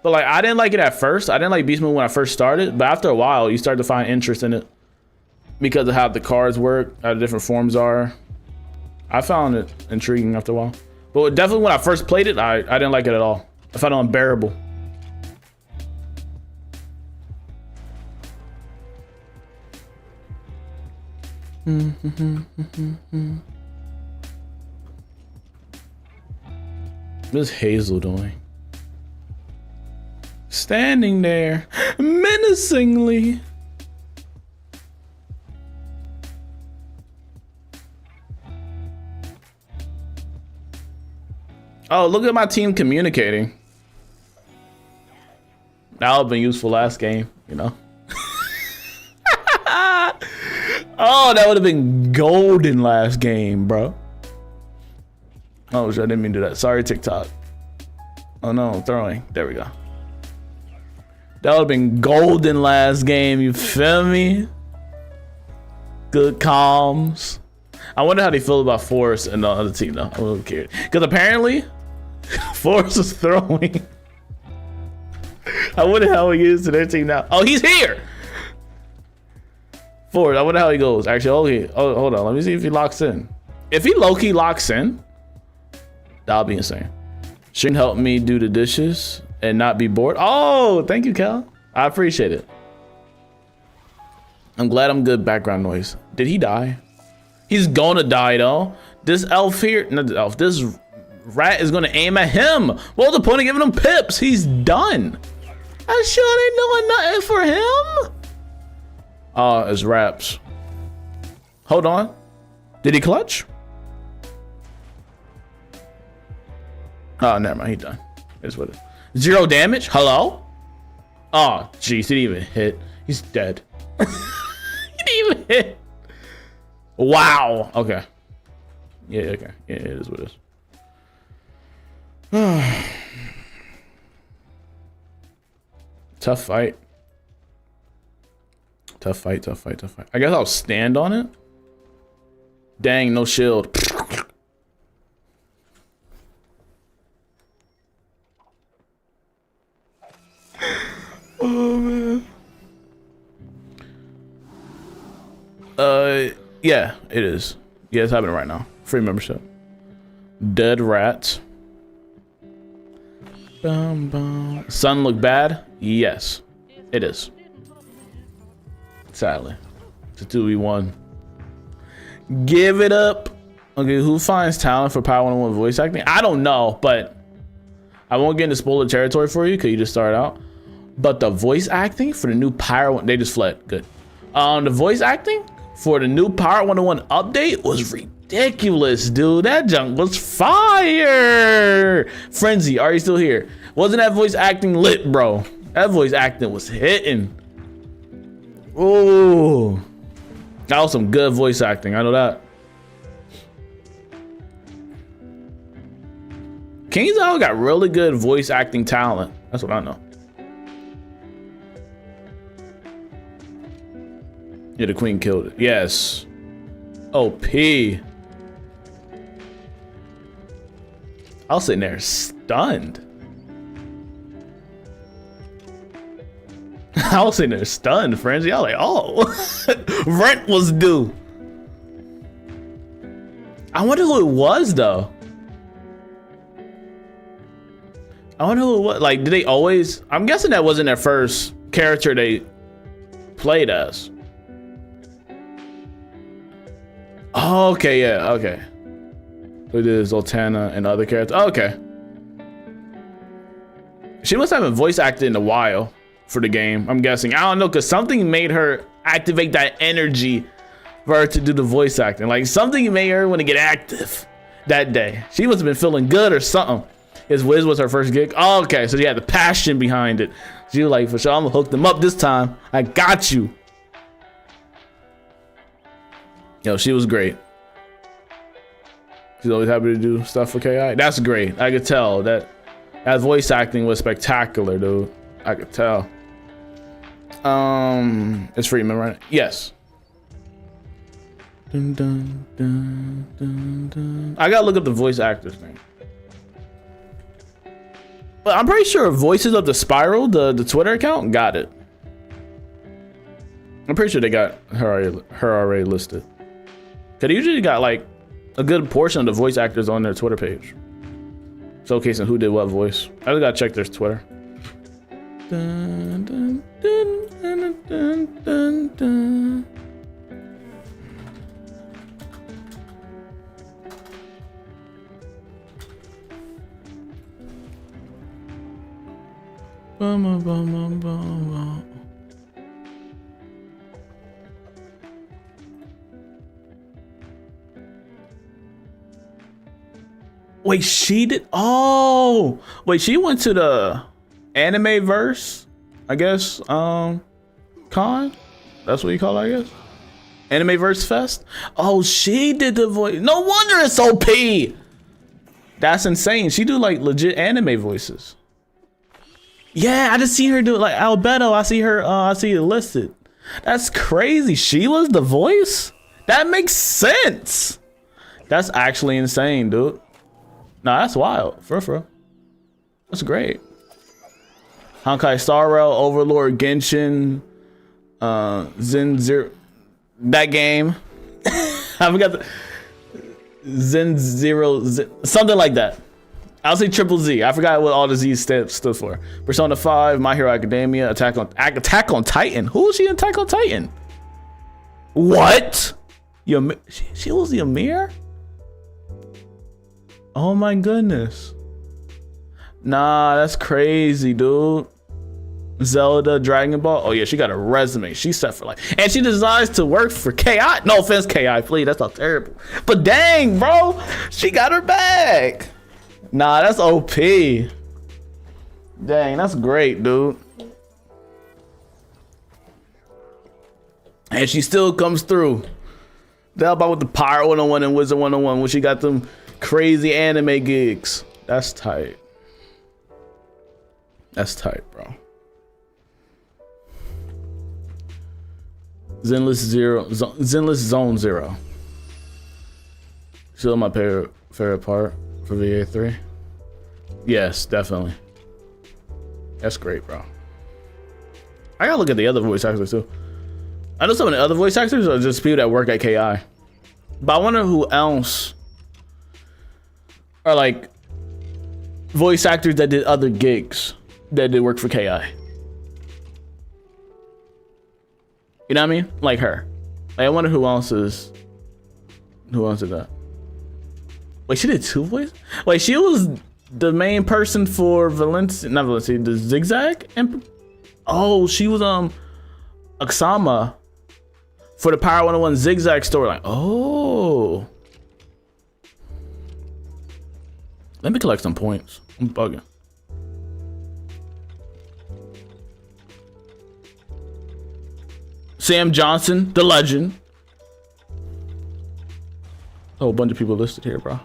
But like, I didn't like it at first. I didn't like Beast Moon when I first started, but after a while, you start to find interest in it because of how the cards work, how the different forms are. I found it intriguing after a while. But definitely when I first played it, I didn't like it at all. I found it unbearable. What's Hazel doing? Standing there menacingly. Oh, look at my team communicating. That would have been useful last game, you know? Oh, that would have been golden last game, bro. Oh, I didn't mean to do that. Sorry, TikTok. Oh no, I'm throwing. There we go. That would have been golden last game, you feel me? Good comms. I wonder how they feel about Forrest and the other team though. I'm a little curious. Because apparently, Forrest is throwing. I wonder how he is to their team now. Oh, he's here! Forrest, I wonder how he goes. Actually, oh, hold on. Let me see if he locks in. If he low-key locks in, that'll be insane. Shouldn't help me do the dishes and not be bored. Oh, thank you, Cal. I appreciate it. I'm glad I'm good background noise. Did he die? He's gonna die though. This elf here, not the elf, this rat is gonna aim at him. What's the point of giving him pips? He's done. I sure ain't doing nothing for him. Oh, it's raps. Hold on. Did he clutch? Oh, never mind. He done. Here's what it is. 0 damage. Hello? Oh, jeez. He didn't even hit. He's dead. He didn't even hit. Wow. Okay. Yeah, okay. Yeah, it is what it is. Tough fight. Tough fight, tough fight, tough fight. I guess I'll stand on it. Dang, no shield. Oh, man. Yeah, it is. Yeah, it's happening right now. Free membership. Dead rats. Sun look bad? Yes, it is. Sadly. It's a 2v1. Give it up. Okay, who finds talent for Power 101 voice acting? I don't know, but I won't get into spoiler territory for you because you just started out. But the voice acting for the new Power 1, they just fled. Good. The voice acting for the new Power 101 update was ridiculous, dude. That junk was fire. Frenzy, are you still here? Wasn't that voice acting lit, bro? That voice acting was hitting. Oh, that was some good voice acting. I know that. King's Isle got really good voice acting talent. That's what I know. Yeah, the queen killed it. Yes. OP. I was sitting there stunned. I was sitting there stunned, Frenzy. I was like, oh, rent was due. I wonder who it was, though. I wonder who it was. Like, did they always? I'm guessing that wasn't their first character they played as. Oh, okay, yeah, okay. It is Zoltana and other characters. Oh, okay. She must have been voice acted in a while for the game, I'm guessing. I don't know, because something made her activate that energy for her to do the voice acting. Like, something made her want to get active that day. She must have been feeling good or something. His Wiz was her first gig. Oh, okay, so she had the passion behind it. She was like, for sure, I'm gonna hook them up this time. I got you. Yo, she was great. She's always happy to do stuff for KI. That's great. I could tell that voice acting was spectacular, dude. I could tell. It's Freeman, right? Yes. Dun, dun, dun, dun, dun. I gotta look up the voice actor's name. But I'm pretty sure Voices of the Spiral, the Twitter account, got it. I'm pretty sure they got her already listed. Cause they usually got like a good portion of the voice actors on their Twitter page, showcasing who did what voice. I just gotta check their Twitter. Dun, dun, dun, dun, dun, dun, dun. Bum, bum, bum, bum, bum. Wait, she did? Oh, wait, she went to the anime verse, I guess. Con? That's what you call it, I guess. Anime verse fest. Oh, she did the voice. No wonder it's OP. That's insane. She do like legit anime voices. Yeah, I just see her do it like Albedo. I see her. I see it listed. That's crazy. She was the voice. That makes sense. That's actually insane, dude. Nah, that's wild. For real. That's great. Honkai Star Rail, Overlord, Genshin, Zen Zero. That game. I forgot the Zen Zero, something like that. I'll say Triple Z. I forgot what all the Z stood for. Persona 5, My Hero Academia, Attack on Titan. Who is she in Attack on Titan? What? She was the Ymir? Oh my goodness. Nah, that's crazy, dude. Zelda, Dragon Ball. Oh yeah, she got a resume. She's set for life. And she decides to work for KI. No offense, KI, please. That's not terrible. But dang, bro. She got her bag. Nah, that's OP. Dang, that's great, dude. And she still comes through. That about with the Pirate 101 and Wizard 101 when she got them crazy anime gigs. That's tight. That's tight, bro. Zenless Zone Zero. Still my favorite part for VA3. Yes, definitely. That's great, bro. I gotta look at the other voice actors too. I know some of the other voice actors are just people that work at KI. But I wonder who else are like voice actors that did other gigs that did work for KI. You know what I mean? Like her. Like, I wonder who else is that? Wait, she did two voices? Wait, she was the main person for the Zigzag? Oh, she was Aksama for the Power 101 Zigzag storyline. Oh. Let me collect some points. I'm bugging. Sam Johnson, the legend. A whole bunch of people listed here, bro.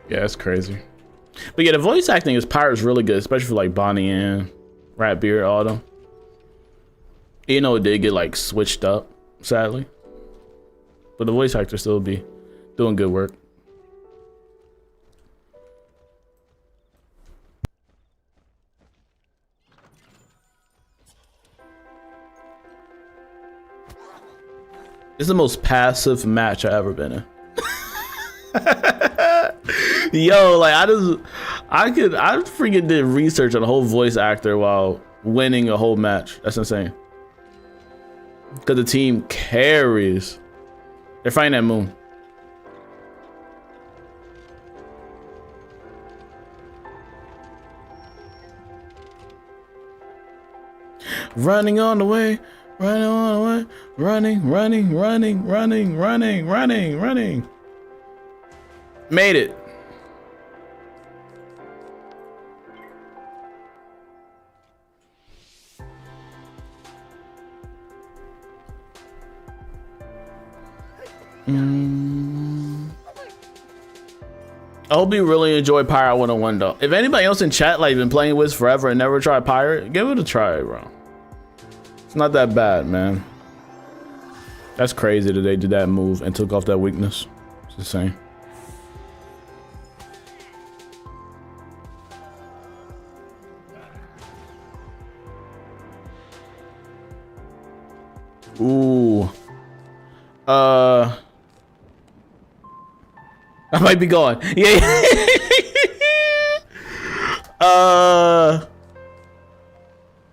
Yeah, that's crazy. But yeah, the voice acting is Pirate's really good, especially for like Bonnie and Ratbeard, all them. You know, it did get like switched up, sadly. But the voice actor still be doing good work. It's the most passive match I've ever been in. Yo, like I freaking did research on a whole voice actor while winning a whole match. That's insane. Because the team carries. They're fighting that moon. Running on the way, running on the way, running. Made it. I hope you really enjoy Pirate 101 though. If anybody else in chat like been playing Wiz forever and never tried Pirate, give it a try, bro. It's not that bad, man. That's crazy that they did that move and took off that weakness. It's insane. Ooh. I might be gone. Yeah.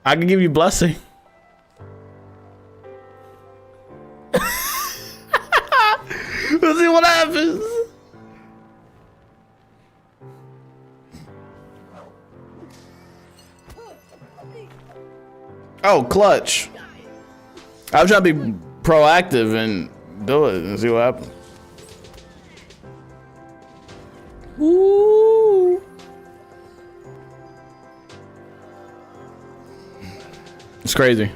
I can give you blessing. We'll see what happens. Oh, clutch. I was trying to be proactive and do it and see what happens. Ooh. It's crazy.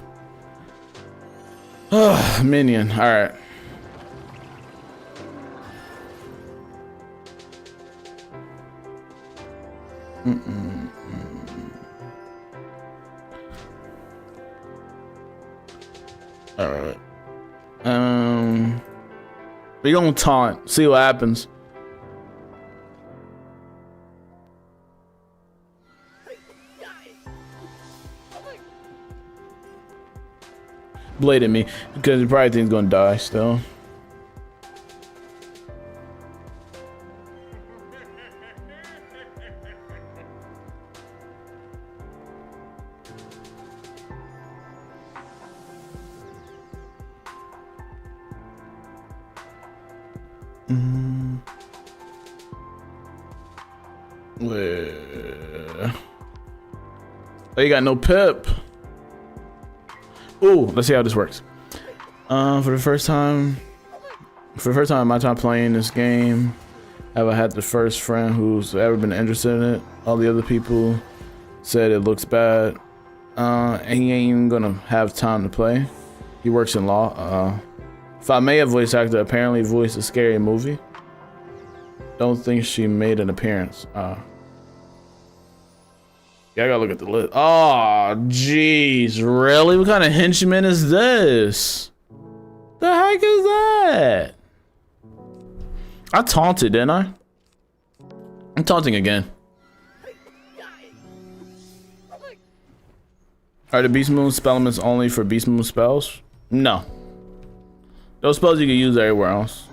Oh, minion. All right. All right. We're gonna taunt. See what happens. Blade at me because he probably thinks he's gonna die still. Oh, you got no pip. Ooh, let's see how this works. For the first time in my time playing this game, have I had the first friend who's ever been interested in it. All the other people said it looks bad, and he ain't even gonna have time to play. He works in law. If I may have voice acted, apparently voiced a scary movie. Don't think she made an appearance. Yeah, I gotta look at the list. Oh, jeez, really? What kind of henchman is this? The heck is that? I taunted, didn't I? I'm taunting again. Are the Beast Moon spell elements only for Beast Moon spells? No. Those spells you can use everywhere else.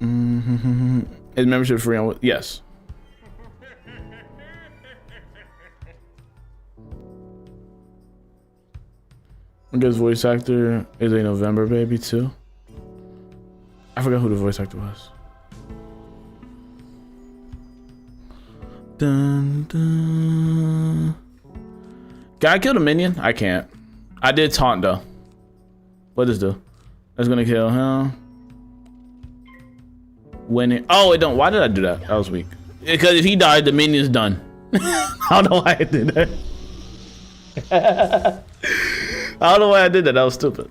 Is membership free on? Yes. Because voice actor is a November baby too. I forgot who the voice actor was. Dun, dun. Can I kill the minion? I can't. I did taunt though. What does this do? That's gonna kill him. When it, oh, it don't. Why did I do that? That was weak. Because if he died, the minion's done. I don't know why I did that. I don't know why I did that. That was stupid.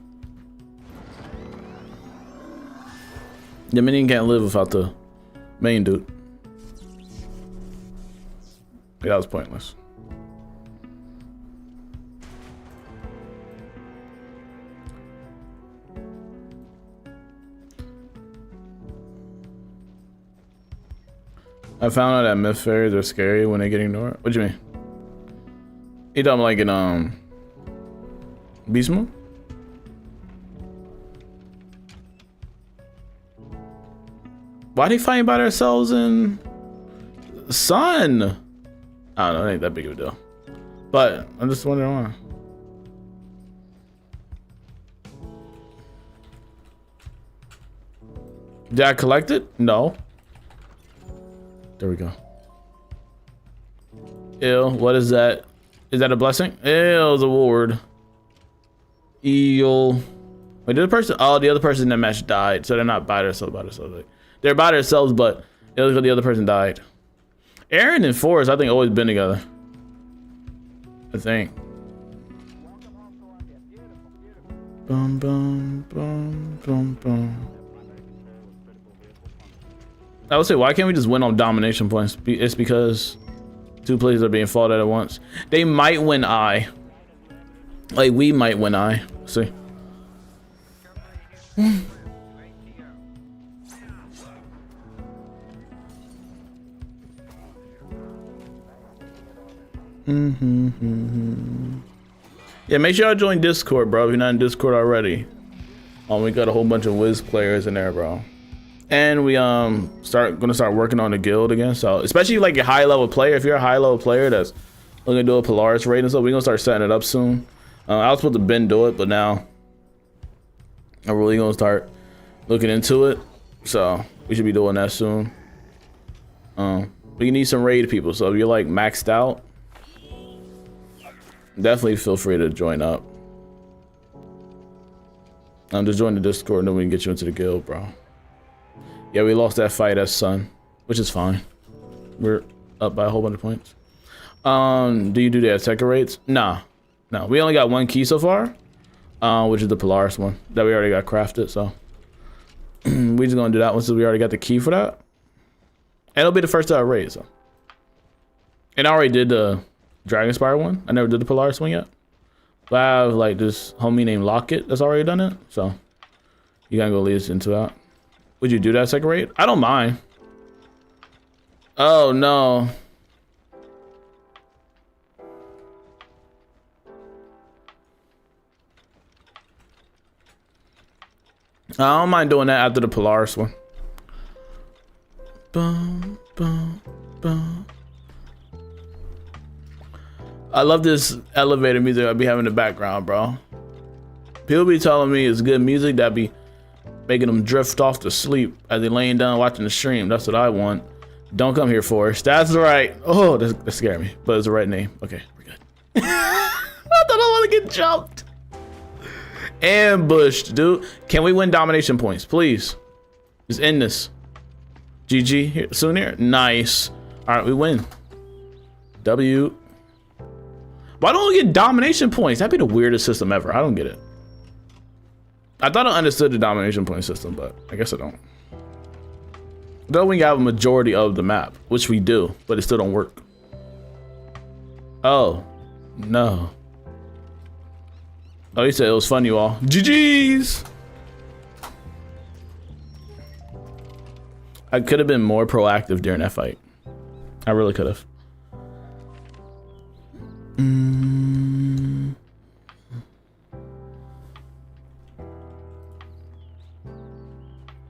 The minion can't live without the main dude. Yeah, that was pointless. I found out that myth fairies are scary when they get ignored. What do you mean? You talking like in Beast Moon? Why they fighting by themselves in Sun? I don't know, it ain't that big of a deal. But I'm just wondering why. Did I collect it? No. There we go. Ew, what is that? Is that a blessing? Ew, it's a ward. Eel. Wait, did the person? Oh, the other person in that match died, so they're not by themselves. Like, they're by themselves, but it was because the other person died. Aaron and Forrest, I think, always been together. I think. Bum bum bum bum bum. I would say, why can't we just win on domination points? It's because 2 players are being fought at once. They might win I. Like, we might win I. See. Yeah, make sure y'all join Discord, bro, if you're not in Discord already. We got a whole bunch of Wiz players in there, bro. And we gonna start working on the guild again. So especially like a high level player, if you're a high level player that's looking to do a Polaris raid and stuff, we're gonna start setting it up soon. I was supposed to Ben do it, but now I'm really gonna start looking into it. So we should be doing that soon. We need some raid people, so if you're like maxed out, definitely feel free to join up. Just join the Discord and then we can get you into the guild, bro. Yeah, we lost that fight as Sun, which is fine. We're up by a whole bunch of points. Do you do the attacker rates? Nah. No, we only got 1 key so far, which is the Polaris one that we already got crafted, so we just gonna do that one since we already got the key for that. And it'll be the first raid, so. And I already did the Dragonspire one. I never did the Polaris one yet. But I have like this homie named Lockett that's already done it, so you gotta go lead us into that. Would you do that second raid? I don't mind. Oh no. I don't mind doing that after the Polaris one. Boom, boom, boom. I love this elevator music I be having in the background, bro. People be telling me it's good music that be making them drift off to sleep as they laying down watching the stream. That's what I want. Don't come here, Forrest. That's right. Oh, that scared me, but it's the right name. Okay, we're good. I thought I want to get jumped. Ambushed, dude. Can we win domination points, please? Just end this. GG here, soon here. Nice. All right, we win. W. Why don't we get domination points? That'd be the weirdest system ever. I don't get it. I thought I understood the domination point system, but I guess I don't. Though we have a majority of the map, which we do, but it still don't work. Oh, no. Oh, you said it was fun, you all. GG's! I could have been more proactive during that fight. I really could have.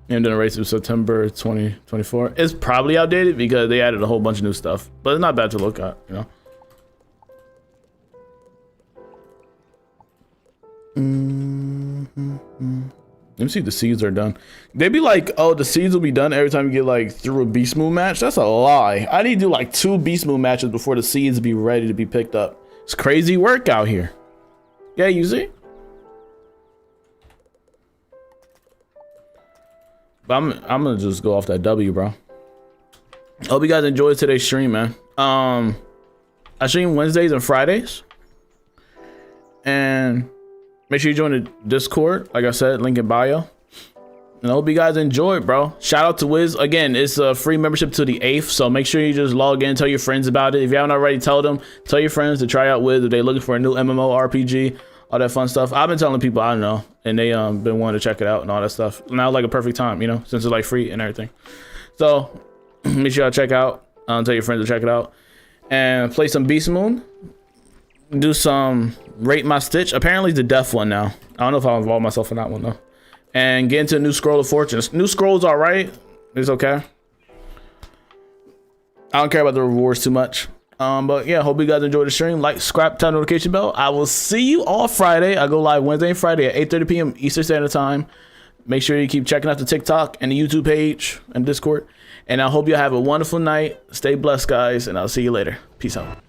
And then a race of September 2024. It's probably outdated because they added a whole bunch of new stuff, but it's not bad to look at, you know. Let me see if the seeds are done. They be like, oh, the seeds will be done every time you get like through a beast move match. That's a lie. I need to do like 2 beast move matches before the seeds be ready to be picked up. It's crazy work out here. Yeah, you see? But I'm gonna just go off that W, bro. Hope you guys enjoyed today's stream, man. I stream Wednesdays and Fridays. And make sure you join the Discord. Like I said, link in bio. And I hope you guys enjoyed, bro. Shout out to Wiz. Again, it's a free membership to the 8th. So make sure you just log in, tell your friends about it. If you haven't already, tell your friends to try out Wiz if they're looking for a new MMO RPG, all that fun stuff. I've been telling people I don't know, and they been wanting to check it out and all that stuff. Now like a perfect time, you know, since it's like free and everything. So make sure y'all check out. Tell your friends to check it out and play some Beast Moon. Do some Rate My Stitch. Apparently it's the death one now. I don't know if I'll involve myself in that one though. And get into a new Scroll of Fortunes. New Scroll's all right. It's okay. I don't care about the rewards too much. But yeah, hope you guys enjoyed the stream. Like, subscribe, turn notification bell. I will see you all Friday. I go live Wednesday and Friday at 8:30 p.m. Eastern Standard Time. Make sure you keep checking out the TikTok and the YouTube page and Discord. And I hope you have a wonderful night. Stay blessed, guys, and I'll see you later. Peace out.